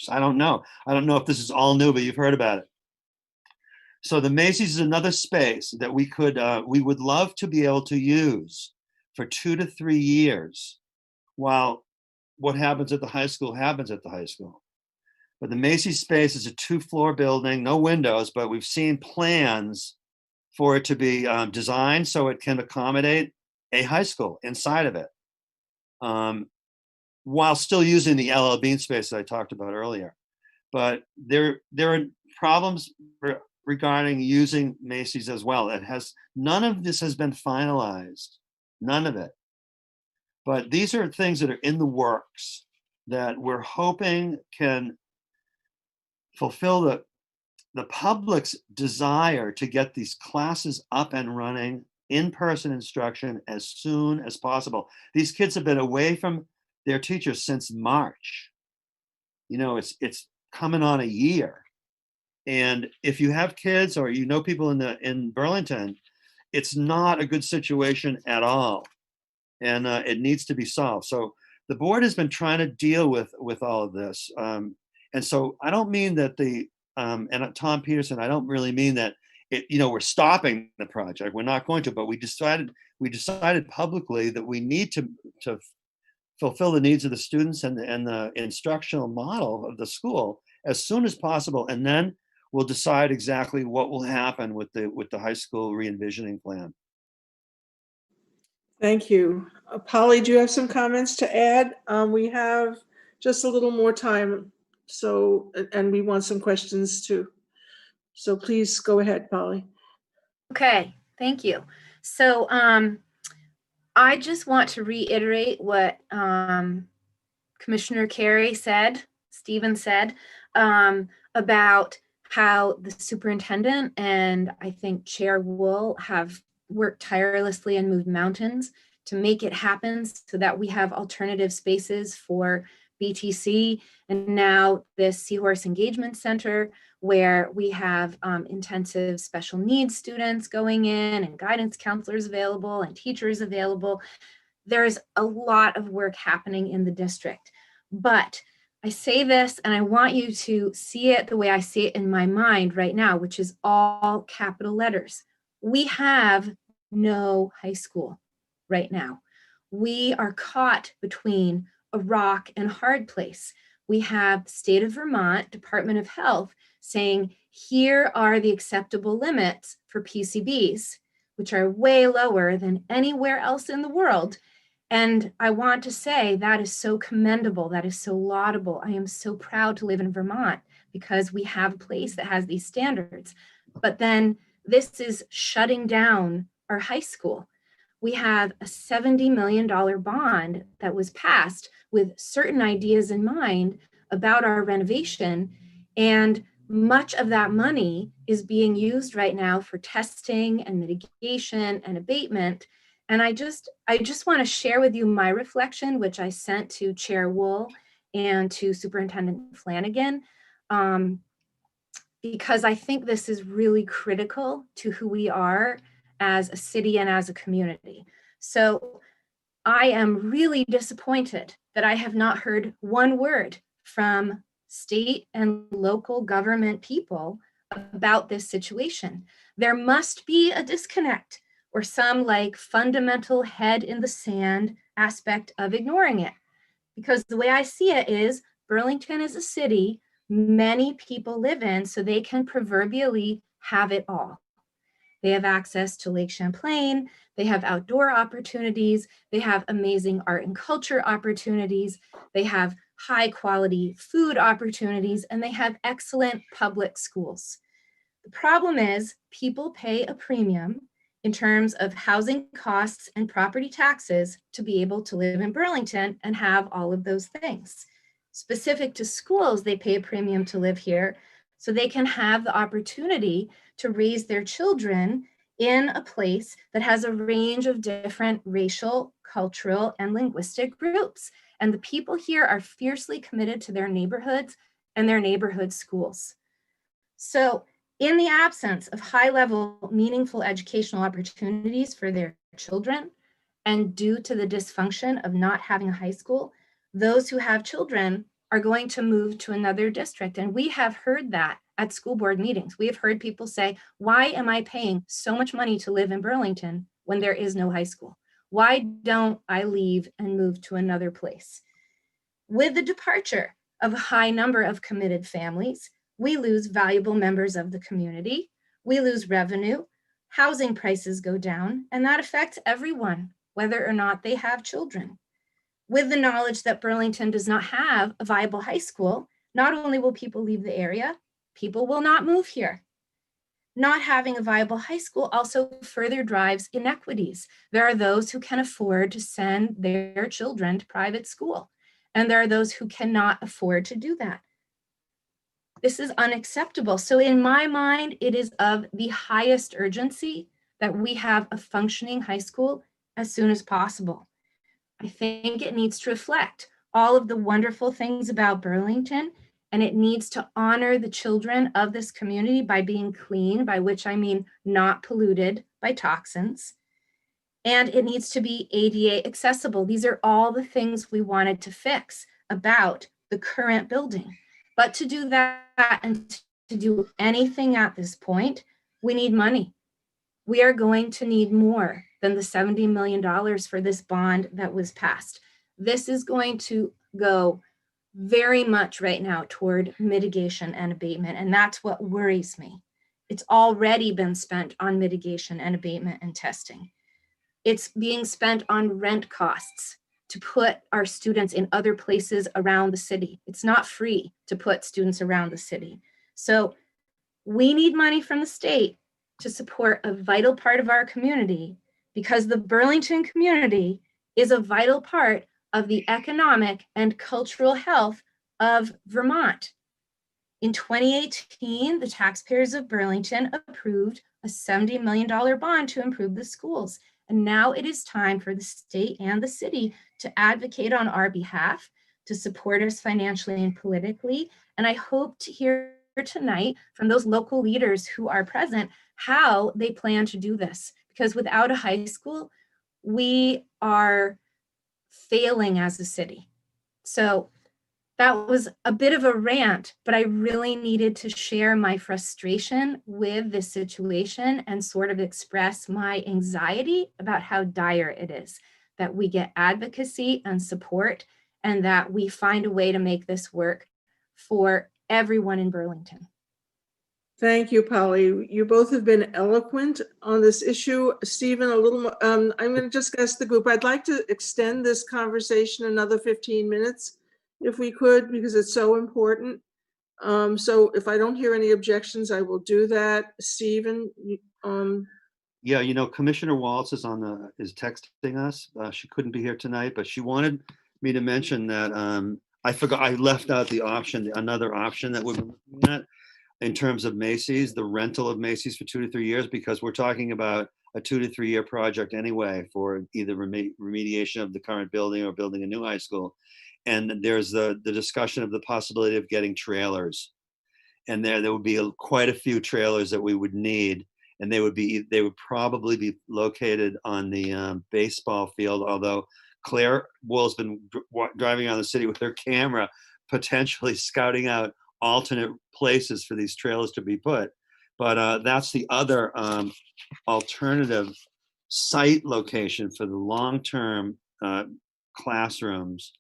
I don't know. I don't know if this is all new, but you've heard about it. So the Macy's is another space that we would love to be able to use for 2 to 3 years while what happens at the high school happens at the high school. But the Macy's space is a 2-floor building, no windows, but we've seen plans for it to be designed so it can accommodate a high school inside of it, while still using the LL Bean space that I talked about earlier. But there are problems regarding using Macy's as well. None of this has been finalized, none of it. But these are things that are in the works that we're hoping can fulfill the public's desire to get these classes up and running, in-person instruction as soon as possible. These kids have been away from their teachers since March. It's coming on a year. And if you have kids or people in Burlington, it's not a good situation at all. And it needs to be solved. So the board has been trying to deal with all of this. And so I don't mean that and Tom Peterson, I don't really mean that we're stopping the project. We're not going to, but we decided publicly that we need to fulfill the needs of the students and the instructional model of the school as soon as possible. And then we'll decide exactly what will happen with the high school re-envisioning plan. Thank you. Polly, do you have some comments to add? We have just a little more time, and we want some questions too. So please go ahead, Polly. Okay, thank you. So I just want to reiterate what Commissioner Carey said, Stephen said, about how the superintendent and I think Chair Wool have worked tirelessly and moved mountains to make it happen so that we have alternative spaces for BTC, and now this Seahorse Engagement Center where we have intensive special needs students going in and guidance counselors available and teachers available. There's a lot of work happening in the district, but I say this and I want you to see it the way I see it in my mind right now, which is all capital letters. We have no high school right now. We are caught between a rock and a hard place. We have State of Vermont Department of Health saying, here are the acceptable limits for PCBs, which are way lower than anywhere else in the world. And I want to say that is so commendable. That is so laudable. I am so proud to live in Vermont because we have a place that has these standards. But then this is shutting down our high school. We have a $70 million bond that was passed with certain ideas in mind about our renovation. And much of that money is being used right now for testing and mitigation and abatement. And I just want to share with you my reflection, which I sent to Chair Wool and to Superintendent Flanigan, because I think this is really critical to who we are as a city and as a community. So I am really disappointed that I have not heard one word from state and local government people about this situation. There must be a disconnect or some fundamental head in the sand aspect of ignoring it, Because the way I see it is Burlington is a city many people live in, so they can proverbially have it all. They have access to Lake Champlain, they have outdoor opportunities, they have amazing art and culture opportunities, they have high quality food opportunities, and they have excellent public schools. The problem is people pay a premium in terms of housing costs and property taxes to be able to live in Burlington and have all of those things. Specific to schools, they pay a premium to live here so they can have the opportunity to raise their children in a place that has a range of different racial, cultural, and linguistic groups. And the people here are fiercely committed to their neighborhoods and their neighborhood schools. So in the absence of high-level, meaningful educational opportunities for their children, and due to the dysfunction of not having a high school, those who have children are going to move to another district. And we have heard that at school board meetings. We have heard people say, why am I paying so much money to live in Burlington when there is no high school? Why don't I leave and move to another place? With the departure of a high number of committed families, we lose valuable members of the community, we lose revenue, housing prices go down, and that affects everyone, whether or not they have children. With the knowledge that Burlington does not have a viable high school, not only will people leave the area, people will not move here. Not having a viable high school also further drives inequities. There are those who can afford to send their children to private school, and there are those who cannot afford to do that. This is unacceptable. So in my mind, it is of the highest urgency that we have a functioning high school as soon as possible. I think it needs to reflect all of the wonderful things about Burlington, and it needs to honor the children of this community by being clean, by which I mean not polluted by toxins. And it needs to be ADA accessible. These are all the things we wanted to fix about the current building. But to do that and to do anything at this point, we need money. We are going to need more than the $70 million for this bond that was passed. This is going to go very much right now toward mitigation and abatement, and that's what worries me. It's already been spent on mitigation and abatement and testing. It's being spent on rent costs to put our students in other places around the city. It's not free to put students around the city. So we need money from the state to support a vital part of our community, because the Burlington community is a vital part of the economic and cultural health of Vermont. In 2018, the taxpayers of Burlington approved a $70 million bond to improve the schools. And now it is time for the state and the city to advocate on our behalf, to support us financially and politically. And I hope to hear tonight from those local leaders who are present how they plan to do this. Because without a high school, we are failing as a city. So that was a bit of a rant, but I really needed to share my frustration with this situation and sort of express my anxiety about how dire it is, that we get advocacy and support, and that we find a way to make this work for everyone in Burlington. Thank you, Polly. You both have been eloquent on this issue. Stephen, a little more, I'm going to just ask the group. I'd like to extend this conversation another 15 minutes if we could, because it's so important. So if I don't hear any objections, I will do that. Stephen, Yeah, you know, Commissioner Waltz is is texting us. She couldn't be here tonight, but she wanted me to mention that I forgot, I left out the option, another option that we're looking at in terms of Macy's, the rental of Macy's for 2 to 3 years, because we're talking about a 2 to 3 year project anyway for either remediation of the current building or building a new high school. And there's the discussion of the possibility of getting trailers. And there would be quite a few trailers that we would need. And they would probably be located on the baseball field, although Claire Wool's been driving around the city with her camera, potentially scouting out alternate places for these trailers to be put. But that's the other alternative site location for the long-term classrooms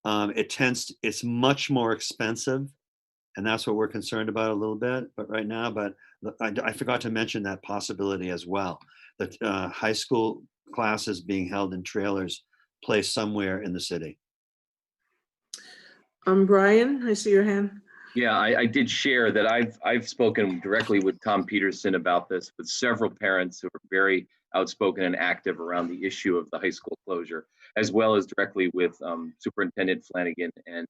it's much more expensive, and that's what we're concerned about a little bit. But right now, I forgot to mention that possibility as well. That high school classes being held in trailers placed somewhere in the city. Brian, I see your hand. Yeah, I did share that I've spoken directly with Tom Peterson about this, with several parents who are very outspoken and active around the issue of the high school closure, as well as directly with Superintendent Flanigan and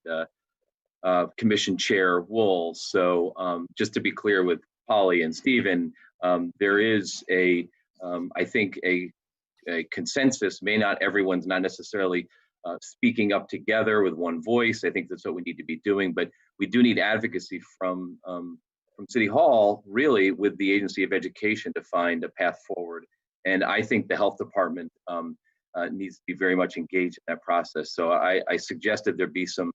Commission Chair Wool. So just to be clear with Polly and Stephen, there is I think a consensus. Everyone's not necessarily speaking up together with one voice. I think that's what we need to be doing, but we do need advocacy from City Hall, really, with the Agency of Education to find a path forward. And I think the health department needs to be very much engaged in that process. So I suggested there be some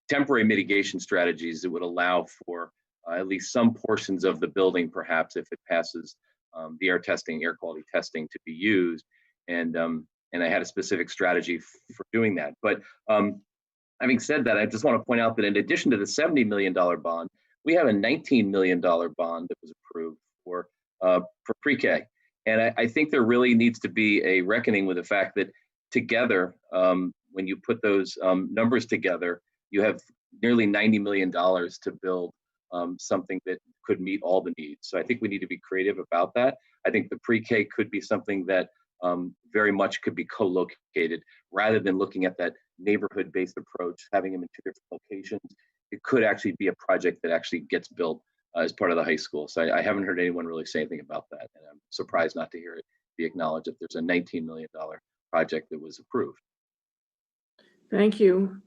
temporary mitigation strategies that would allow for at least some portions of the building, perhaps if it passes the air quality testing, to be used. And I had a specific strategy for doing that. But having said that, I just want to point out that in addition to the $70 million bond, we have a $19 million bond that was approved for pre-K. And I think there really needs to be a reckoning with the fact that together, when you put those numbers together, you have nearly $90 million to build something that could meet all the needs. So I think we need to be creative about that. I think the pre-K could be something that very much could be co-located rather than looking at that neighborhood-based approach, having them in two different locations. It could actually be a project that actually gets built as part of the high school. So I haven't heard anyone really say anything about that. And I'm surprised not to hear it be acknowledged that there's a $19 million project that was approved. Thank you.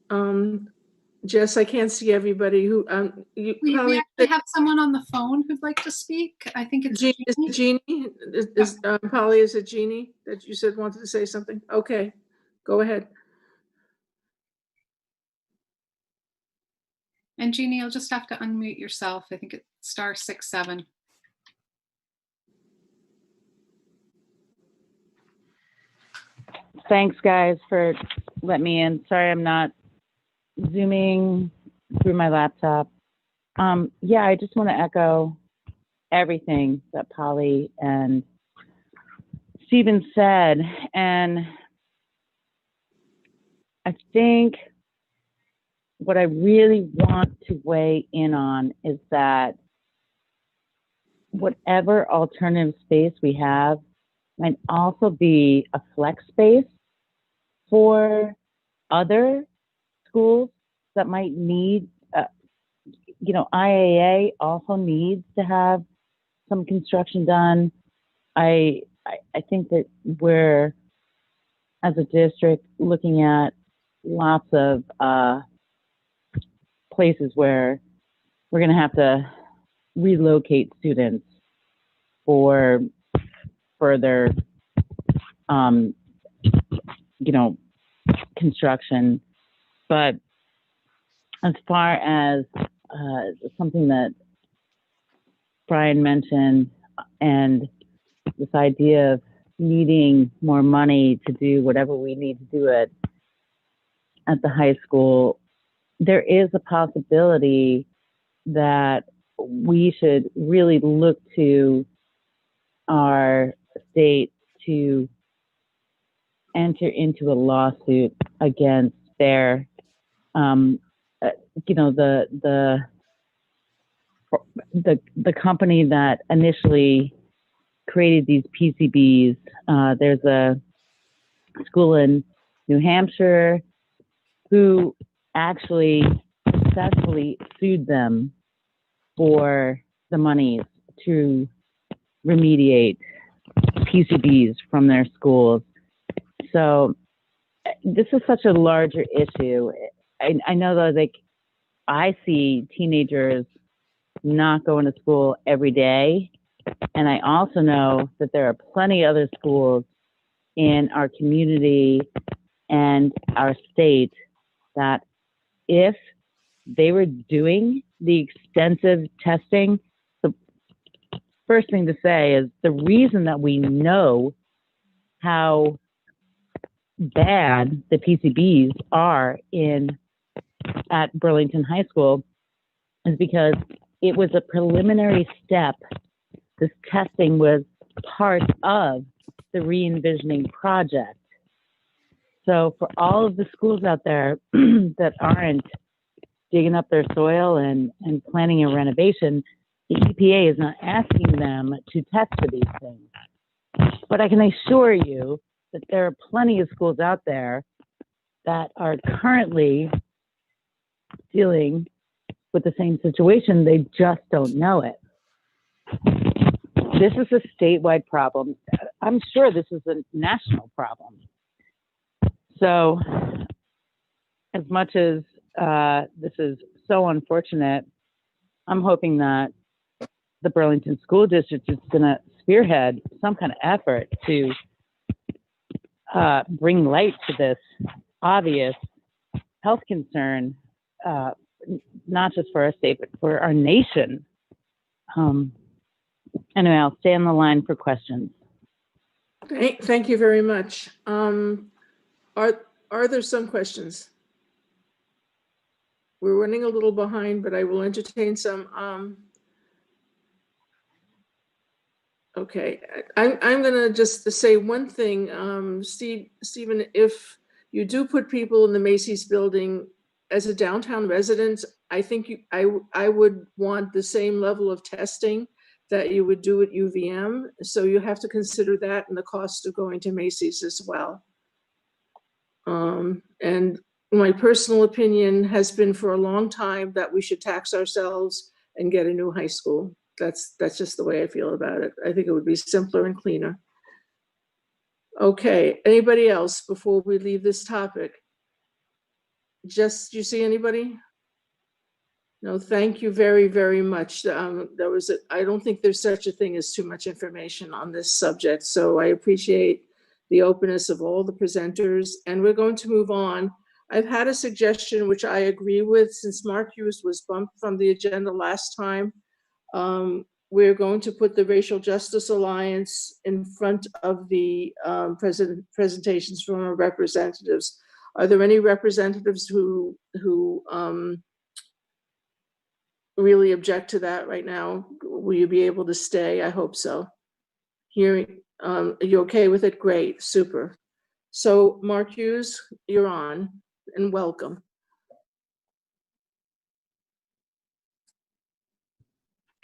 Jess, I can't see everybody who, we actually have someone on the phone who'd like to speak. I think it's Jeannie. Is it Jeannie? Polly, is it Jeannie that you said wanted to say something? Okay, go ahead. And Jeannie, you'll just have to unmute yourself. I think it's *67. Thanks, guys, for letting me in. Sorry, I'm not Zooming through my laptop. Yeah, I just want to echo everything that Polly and Stephen said. And I think what I really want to weigh in on is that whatever alternative space we have might also be a flex space for other schools that might need, IAA also needs to have some construction done. I think that we're, as a district, looking at lots of places where we're going to have to relocate students for further, construction. But as far as something that Brian mentioned, and this idea of needing more money to do whatever we need to do at the high school, there is a possibility that we should really look to our state to enter into a lawsuit against their, the company that initially created these PCBs. There's a school in New Hampshire who actually successfully sued them for the monies to remediate PCBs from their schools. So this is such a larger issue. I know that I see teenagers not going to school every day. And I also know that there are plenty of other schools in our community and our state that if they were doing the extensive testing, the first thing to say is the reason that we know how bad the PCBs are at Burlington High School is because it was a preliminary step. This testing was part of the re-envisioning project. So for all of the schools out there that aren't digging up their soil and planning a renovation, the EPA is not asking them to test for these things. But I can assure you that there are plenty of schools out there that are currently dealing with the same situation. They just don't know it. This is a statewide problem. I'm sure this is a national problem. So as much as this is so unfortunate, I'm hoping that the Burlington School District is going to spearhead some kind of effort to bring light to this obvious health concern, not just for our state, but for our nation. Anyway, I'll stay on the line for questions. Thank you very much. Are there some questions? We're running a little behind, but I will entertain some. Okay, I'm gonna just say one thing, Stephen, if you do put people in the Macy's building as a downtown resident, I think I would want the same level of testing that you would do at UVM. So you have to consider that and the cost of going to Macy's as well. And my personal opinion has been for a long time that we should tax ourselves and get a new high school. That's just the way I feel about it. I think it would be simpler and cleaner. Okay, anybody else before we leave this topic? Do you see anybody? No, thank you very, very much. I don't think there's such a thing as too much information on this subject. So I appreciate the openness of all the presenters, and we're going to move on. I've had a suggestion which I agree with, since Markowitz was bumped from the agenda last time. We're going to put the Racial Justice Alliance in front of the presentations from our representatives. Are there any representatives who really object to that right now? Will you be able to stay? I hope so. Are you okay with it? Great, super. So Mark Hughes, you're on, and welcome.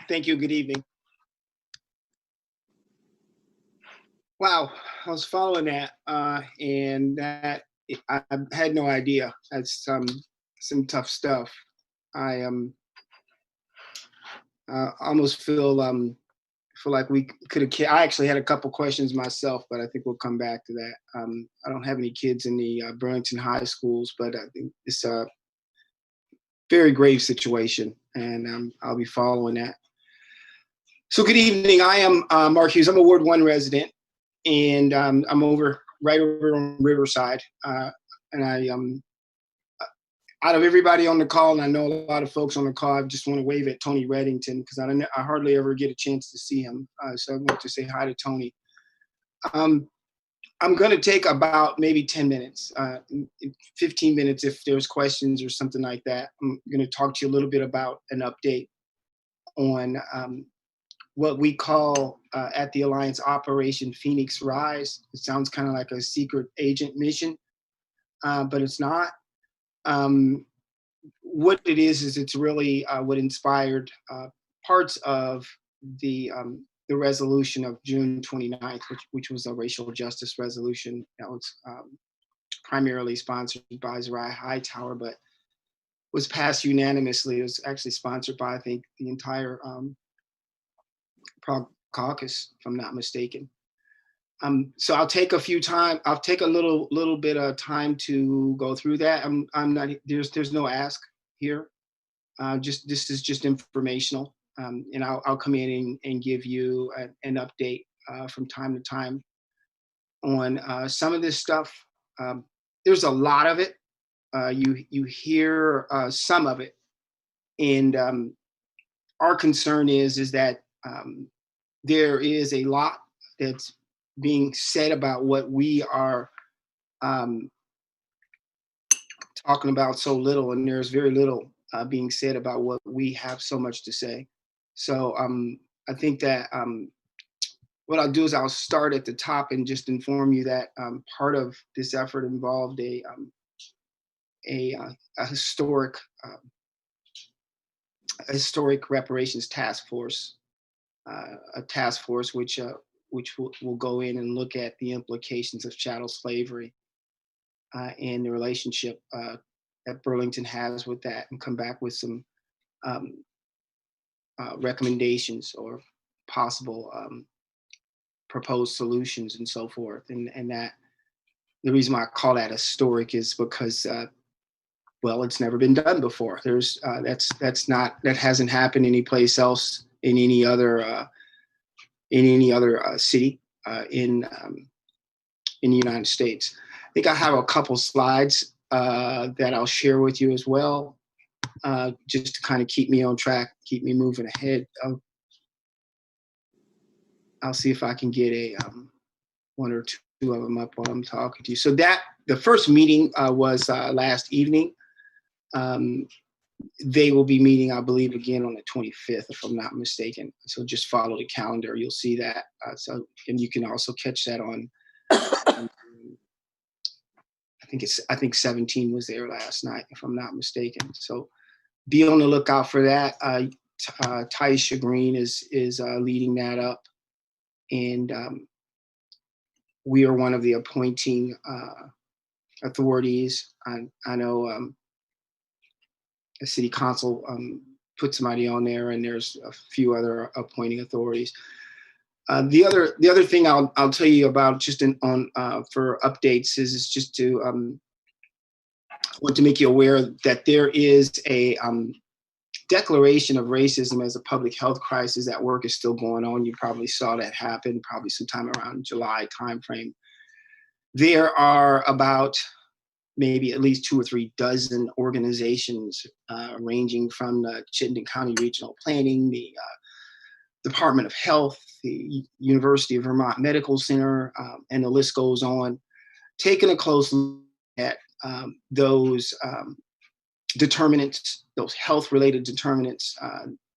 Thank you. Good evening. Wow, I was following that, and that I had no idea. That's some tough stuff. I almost feel like we could have. I actually had a couple questions myself, but I think we'll come back to that. I don't have any kids in the Burlington high schools, but I think it's a very grave situation, and I'll be following that. So good evening. I am Mark Hughes. I'm a Ward 1 resident, and I'm right over on Riverside. And I, out of everybody on the call, and I know a lot of folks on the call, I just want to wave at Tony Reddington, because I hardly ever get a chance to see him. So I want to say hi to Tony. I'm going to take about maybe 10 minutes, 15 minutes if there's questions or something like that. I'm going to talk to you a little bit about an update on what we call at the Alliance Operation Phoenix Rise. It sounds kind of like a secret agent mission, but it's not. What it is it's really what inspired parts of the resolution of June 29th, which was a racial justice resolution that was primarily sponsored by Zariah Hightower, but was passed unanimously. It was actually sponsored by, I think, the entire caucus, if I'm not mistaken. So I'll take a little bit of time to go through that. I'm not, there's no ask here. This is just informational. And I'll come in and give you an update from time to time on some of this stuff. There's a lot of it. You hear some of it, and our concern is that there is a lot that's being said about what we are talking about so little, and there's very little being said about what we have so much to say. So I think that what I'll do is I'll start at the top and just inform you that part of this effort involved a historic reparations task force, a task force which will go in and look at the implications of chattel slavery and the relationship that Burlington has with that, and come back with some recommendations or possible proposed solutions and so forth. And that the reason why I call that historic is because well, it's never been done before. There's that hasn't happened anyplace else in any other city in the United States. I think I have a couple slides that I'll share with you as well, just to kind of keep me on track, keep me moving ahead. I'll see if I can get a one or two of them up while I'm talking to you. So the first meeting was last evening. They will be meeting, I believe, again on the 25th, if I'm not mistaken. So just follow the calendar. You'll see that. And you can also catch that on. I think 17 was there last night, if I'm not mistaken. So be on the lookout for that. Taisha Green is leading that up, and we are one of the appointing authorities. I know. The city council put somebody on there, and there's a few other appointing authorities. The other thing I'll tell you about just for updates is just to want to make you aware that there is a declaration of racism as a public health crisis. That work is still going on. You probably saw that happen probably sometime around July timeframe. There are about maybe at least 2 or 3 dozen organizations ranging from the Chittenden County Regional Planning, the Department of Health, the University of Vermont Medical Center, and the list goes on, taking a close look at those determinants, those health-related determinants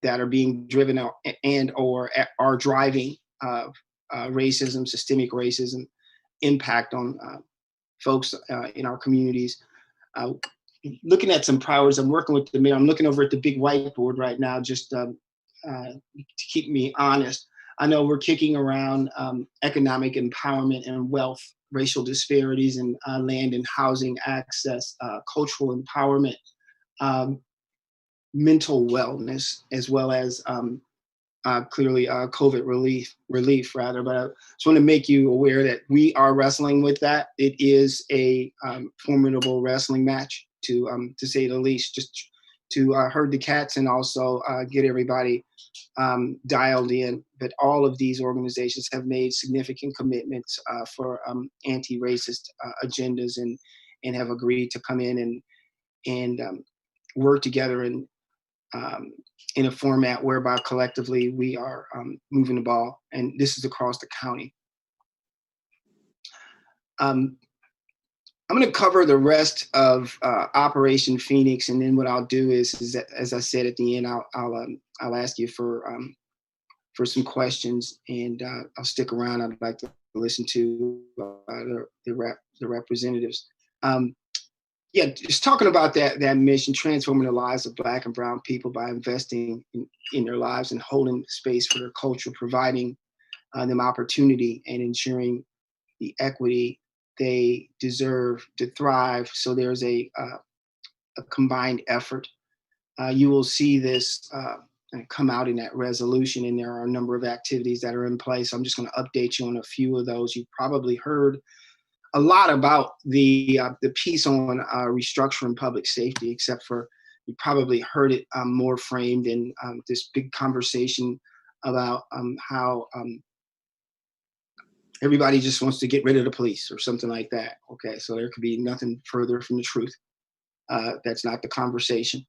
that are being driven out and or are driving racism, systemic racism, impact on folks in our communities. Looking at some priorities, I'm working with the mayor. I'm looking over at the big whiteboard right now, just to keep me honest. I know we're kicking around economic empowerment and wealth, racial disparities, and land and housing access, cultural empowerment, mental wellness, as well as clearly COVID relief rather. But I just want to make you aware that we are wrestling with that. It is a formidable wrestling match, to say the least, just to herd the cats and also get everybody dialed in. But all of these organizations have made significant commitments for anti-racist agendas and have agreed to come in and work together in a format whereby collectively we are moving the ball, and this is across the county. I'm going to cover the rest of Operation Phoenix, and then what I'll do is that, as I said at the end, I'll ask you for some questions, and I'll stick around. I'd like to listen to the representatives. Yeah, just talking about that mission, transforming the lives of Black and Brown people by investing in their lives and holding space for their culture, providing them opportunity and ensuring the equity they deserve to thrive. So there's a combined effort. You will see this come out in that resolution, and there are a number of activities that are in place. I'm just going to update you on a few of those. You've probably heard a lot about the piece on restructuring public safety, except for you probably heard it more framed in this big conversation about how everybody just wants to get rid of the police or something like that. Okay, so there could be nothing further from the truth. That's not the conversation.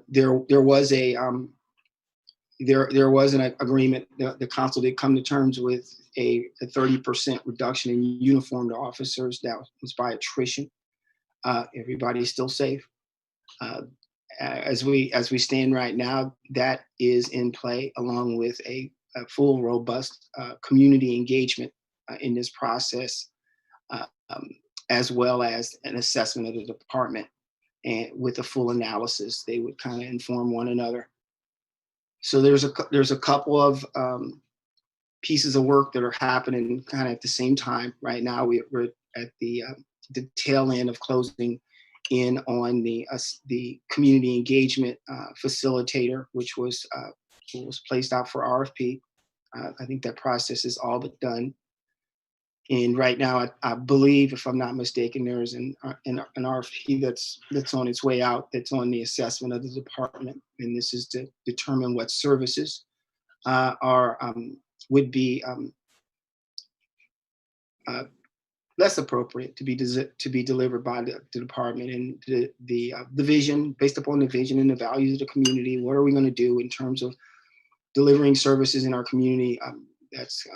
There was an agreement. The council did come to terms with a 30% reduction in uniformed officers. That was by attrition. Everybody's still safe. As we stand right now, that is in play, along with a full, robust community engagement in this process, as well as an assessment of the department, and with a full analysis. They would kind of inform one another. So there's a couple of pieces of work that are happening kind of at the same time. Right now, we're at the tail end of closing in on the community engagement facilitator, which was placed out for RFP. I think that process is all but done. And right now, I believe, if I'm not mistaken, there's an RFP that's on its way out, that's on the assessment of the department. And this is to determine what services would be less appropriate to be delivered by the department, and the vision, based upon the vision and the values of the community. What are we going to do in terms of delivering services in our community? That's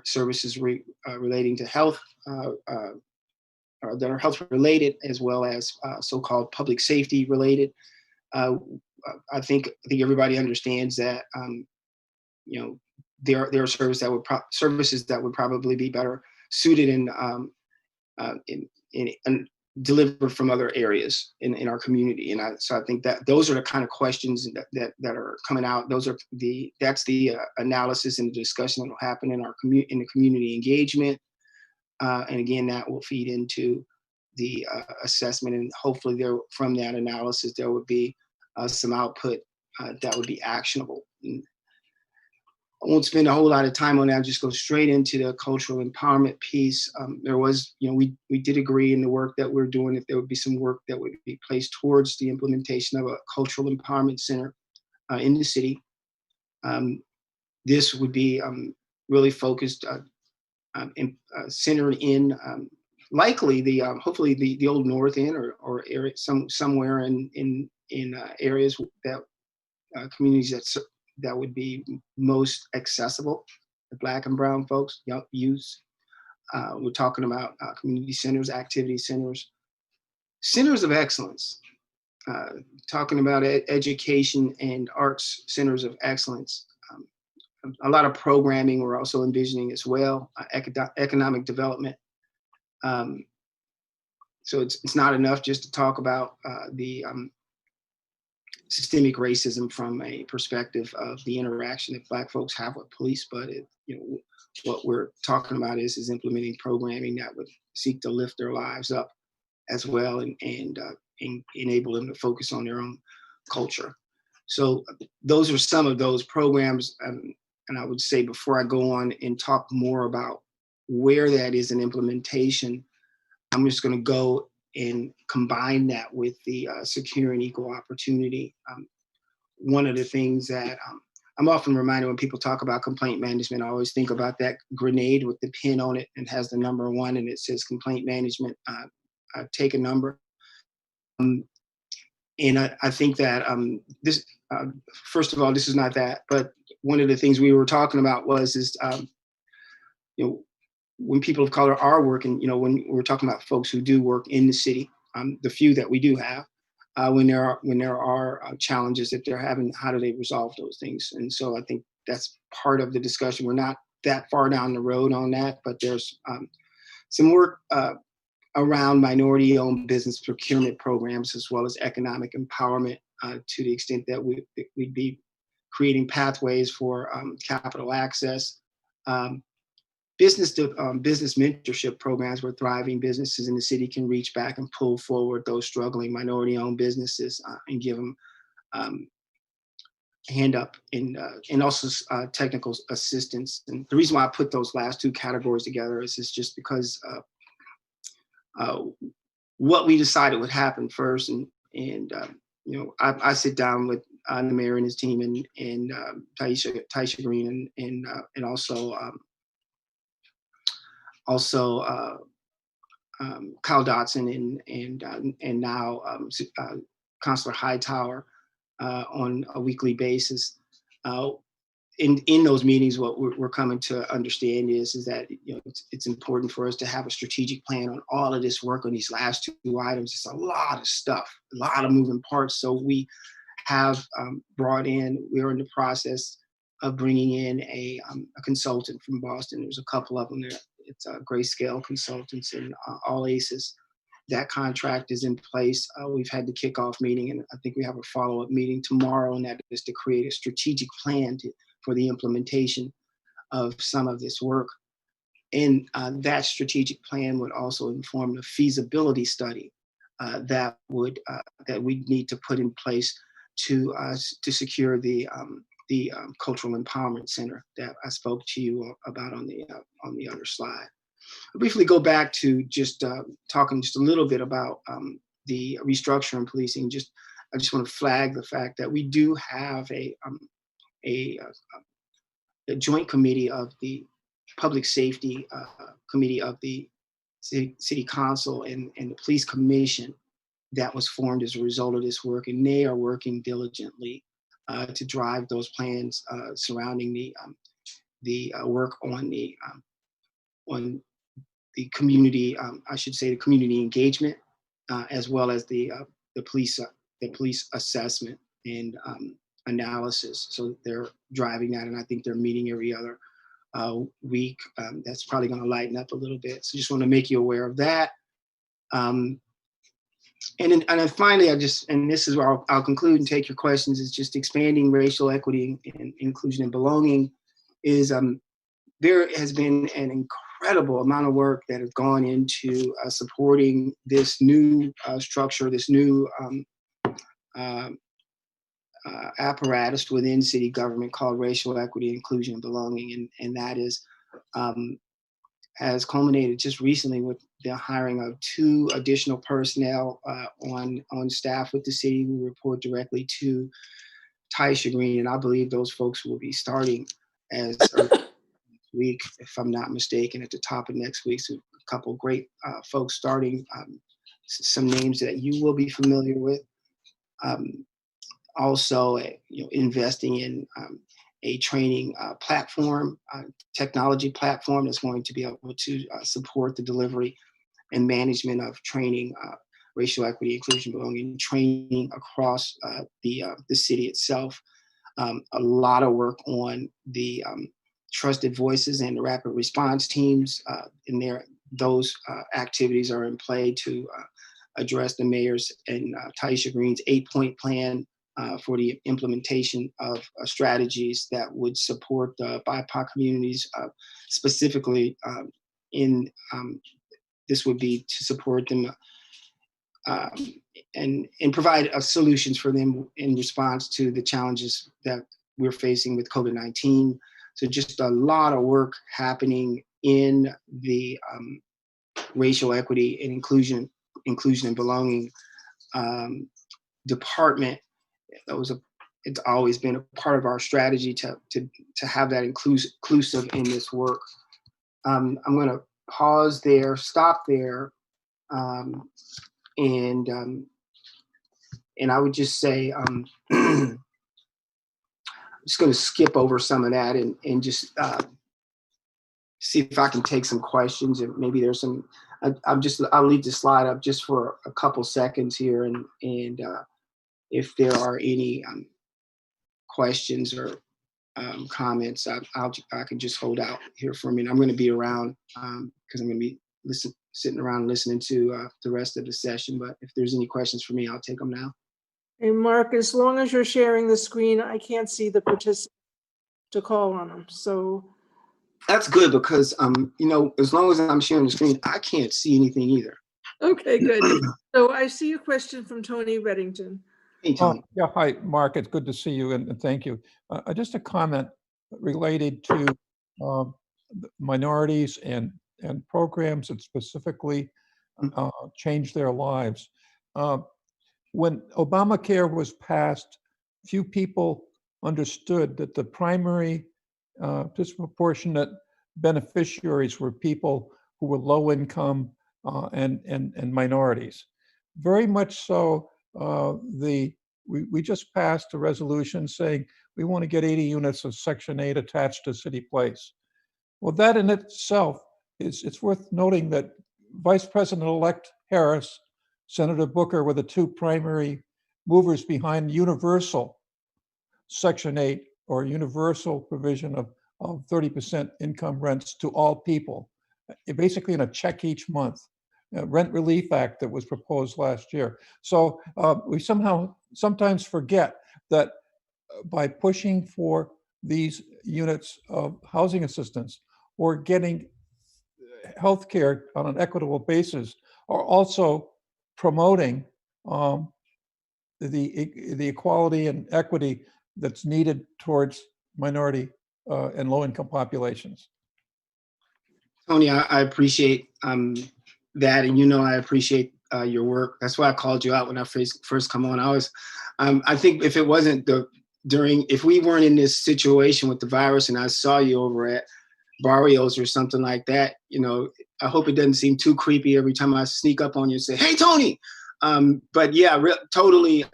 services relating to health, that are health related, as well as so-called public safety related. I think everybody understands that there are services that would probably be better suited and delivered from other areas in our community. And so I think that those are the kind of questions that are coming out. That's the analysis and the discussion that will happen in the community engagement. And again, that will feed into the assessment, and hopefully from that analysis, there would be some output that would be actionable. And I won't spend a whole lot of time on that. I'll just go straight into the cultural empowerment piece. There was, we did agree in the work that we're doing that there would be some work that would be placed towards the implementation of a cultural empowerment center in the city. This would be really focused, centered in likely hopefully the old North End or area, somewhere in areas that communities that would be most accessible to Black and brown folks, young youth. We're talking about community centers, activity centers, centers of excellence, talking about education and arts centers of excellence. A lot of programming we're also envisioning as well, economic development. So it's not enough just to talk about the systemic racism from a perspective of the interaction that Black folks have with police, but what we're talking about is implementing programming that would seek to lift their lives up as well, and enable them to focus on their own culture. So those are some of those programs, and I would say, before I go on and talk more about where that is in implementation, I'm just going to go and combine that with the secure and equal opportunity. One of the things that I'm often reminded when people talk about complaint management, I always think about that grenade with the pin on it and has the number 1, and it says complaint management, take a number. And I think that this, first of all, this is not that, but one of the things we were talking about is when people of color are working, when we're talking about folks who do work in the city, the few that we do have, when there are challenges that they're having, how do they resolve those things? And so I think that's part of the discussion. We're not that far down the road on that, but there's some work around minority-owned business procurement programs, as well as economic empowerment, to the extent that we'd be creating pathways for capital access. Business mentorship programs where thriving businesses in the city can reach back and pull forward those struggling minority-owned businesses and give them hand up, and also technical assistance. And the reason why I put those last 2 categories together is just because what we decided would happen first, and I sit down with the mayor and his team, and Taisha Green, and also Kyle Dotson and now Counselor Hightower on a weekly basis. in those meetings, what we're coming to understand is that, you know, it's important for us to have a strategic plan on all of this work on these last two items. It's a lot of stuff, a lot of moving parts. So we have we're in the process of bringing in a consultant from Boston. There's a couple of them there. It's Grayscale Consultants and All Aces. That contract is in place. We've had the kickoff meeting, and I think we have a follow-up meeting tomorrow, and that is to create a strategic plan for the implementation of some of this work. And that strategic plan would also inform the feasibility study that we need to put in place to secure the Cultural Empowerment Center that I spoke to you about on the other slide. I'll briefly go back to just talking just a little bit about the restructuring policing. I just want to flag the fact that we do have a joint committee of the Public Safety Committee of the City Council and the Police Commission that was formed as a result of this work, and they are working diligently to drive those plans surrounding the work on the community, I should say, the community engagement, as well as the police assessment and analysis. So they're driving that, and I think they're meeting every other week. That's probably going to lighten up a little bit. So just want to make you aware of that. And then finally, and this is where I'll conclude and take your questions, is just expanding racial equity and inclusion and belonging. There has been an incredible amount of work that has gone into supporting this new structure, this new apparatus within city government called racial equity, inclusion, and belonging, and that has culminated just recently with the hiring of 2 additional personnel on staff with the city who report directly to Taisha Green, and I believe those folks will be starting as week, if I'm not mistaken, at the top of next week. So a couple great folks starting, some names that you will be familiar with. Also, investing in a training platform, technology platform that's going to be able to support the delivery and management of training, racial equity, inclusion, belonging, training across the city itself. A lot of work on the trusted voices and the rapid response teams. Those activities are in play to address the mayor's and Taisha Green's 8-point plan for the implementation of strategies that would support the BIPOC communities, specifically this would be to support them and provide solutions for them in response to the challenges that we're facing with COVID-19. So just a lot of work happening in the racial equity and inclusion and belonging department. It's always been a part of our strategy to have that inclusive in this work. I'm going to pause there, stop there, and I would just say I'm just going to skip over some of that and just see if I can take some questions, and maybe there's some. I'll leave the slide up just for a couple seconds here, and if there are any questions or comments, I can just hold out here for a minute. I'm going to be around because I'm going to be sitting around listening to the rest of the session. But if there's any questions for me, I'll take them now. Hey, Mark, as long as you're sharing the screen, I can't see the participants to call on them. So that's good because, as long as I'm sharing the screen, I can't see anything either. Okay, good. So I see a question from Tony Reddington. Hey, Tony. Yeah, hi, Mark. It's good to see you, and thank you. Just a comment related to minorities and programs that specifically change their lives. When Obamacare was passed, few people understood that the primary disproportionate beneficiaries were people who were low income and minorities. Very much so, the we just passed a resolution saying we want to get 80 units of Section 8 attached to City Place. Well, that in itself it's worth noting that Vice President-elect Harris, Senator Booker were the two primary movers behind universal Section 8 or universal provision of 30% income rents to all people, basically in a check each month. Rent Relief Act that was proposed last year. So we sometimes forget that by pushing for these units of housing assistance or getting health care on an equitable basis are also promoting the equality and equity that's needed towards minority and low-income populations. Tony, I appreciate that, and I appreciate your work. That's why I called you out when I first come on. I think if it wasn't if we weren't in this situation with the virus and I saw you over at Barrios or something like that, I hope it doesn't seem too creepy every time I sneak up on you and say, "Hey, Tony." But yeah, totally.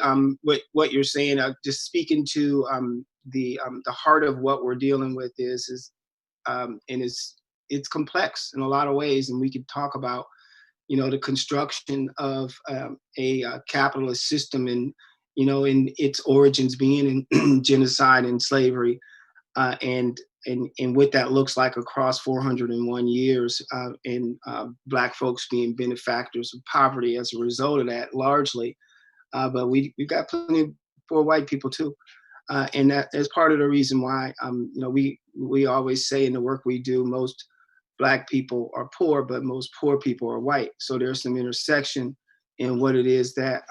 What you're saying, just speaking to the heart of what we're dealing with is it's complex in a lot of ways, and we could talk about the construction of a capitalist system and in its origins being in genocide and slavery, and what that looks like across 401 years, and Black folks being benefactors of poverty as a result of that largely. But we've got plenty of poor white people too. And that's part of the reason why, we always say in the work we do, most Black people are poor, but most poor people are white. So there's some intersection in what it is that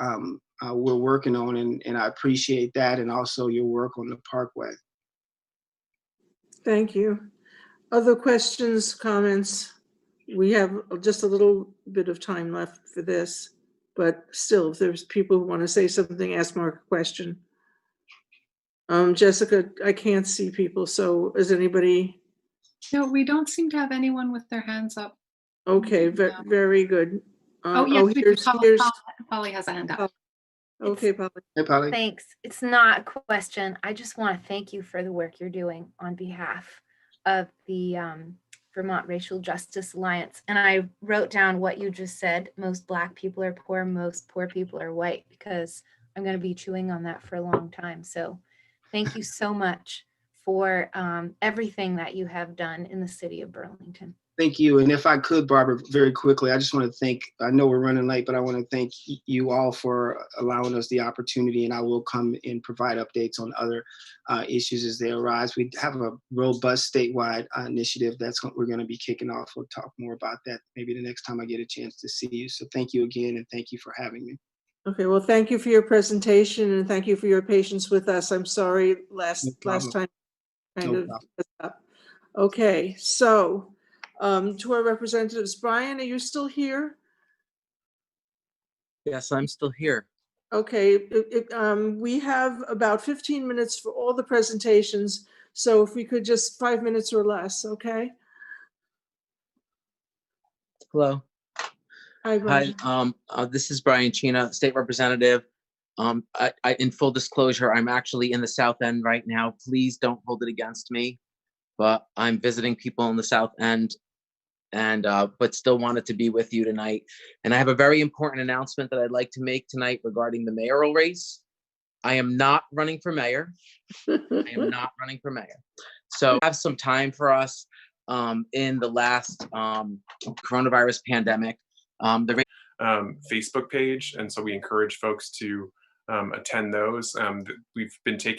we're working on. And I appreciate that. And also your work on the Parkway. Thank you. Other questions, comments? We have just a little bit of time left for this, but still, if there's people who want to say something, ask Mark a question. Jessica, I can't see people, so is anybody? No, we don't seem to have anyone with their hands up. Okay, very good. Yes, Polly has a hand up. Okay, Polly. Hey, Polly. Thanks. It's not a question. I just want to thank you for the work you're doing on behalf of the Vermont Racial Justice Alliance. And I wrote down what you just said. Most Black people are poor, most poor people are white, because I'm going to be chewing on that for a long time. So thank you so much for everything that you have done in the city of Burlington. Thank you. And if I could, Barbara, very quickly, I just want to thank, I know we're running late, but I want to thank you all for allowing us the opportunity, and I will come and provide updates on other issues as they arise. We have a robust statewide initiative that's what we're going to be kicking off. We'll talk more about that maybe the next time I get a chance to see you. So thank you again, and thank you for having me. Okay, well, thank you for your presentation, and thank you for your patience with us. I'm sorry last time kind of messed up. Okay, so to our representatives, Brian, are you still here? Yes, I'm still here. Okay, we have about 15 minutes for all the presentations, so if we could just 5 minutes or less, okay? Hello. Hi, Brian. Hi, this is Brian Cina, State Representative. In full disclosure, I'm actually in the South End right now. Please don't hold it against me, but I'm visiting people in the South End, and but still wanted to be with you tonight. And I have a very important announcement that I'd like to make tonight regarding the mayoral race. I am not running for mayor. I am not running for mayor. So I have some time for us in the last coronavirus pandemic. The Facebook page, and so we encourage folks to attend those. We've been taking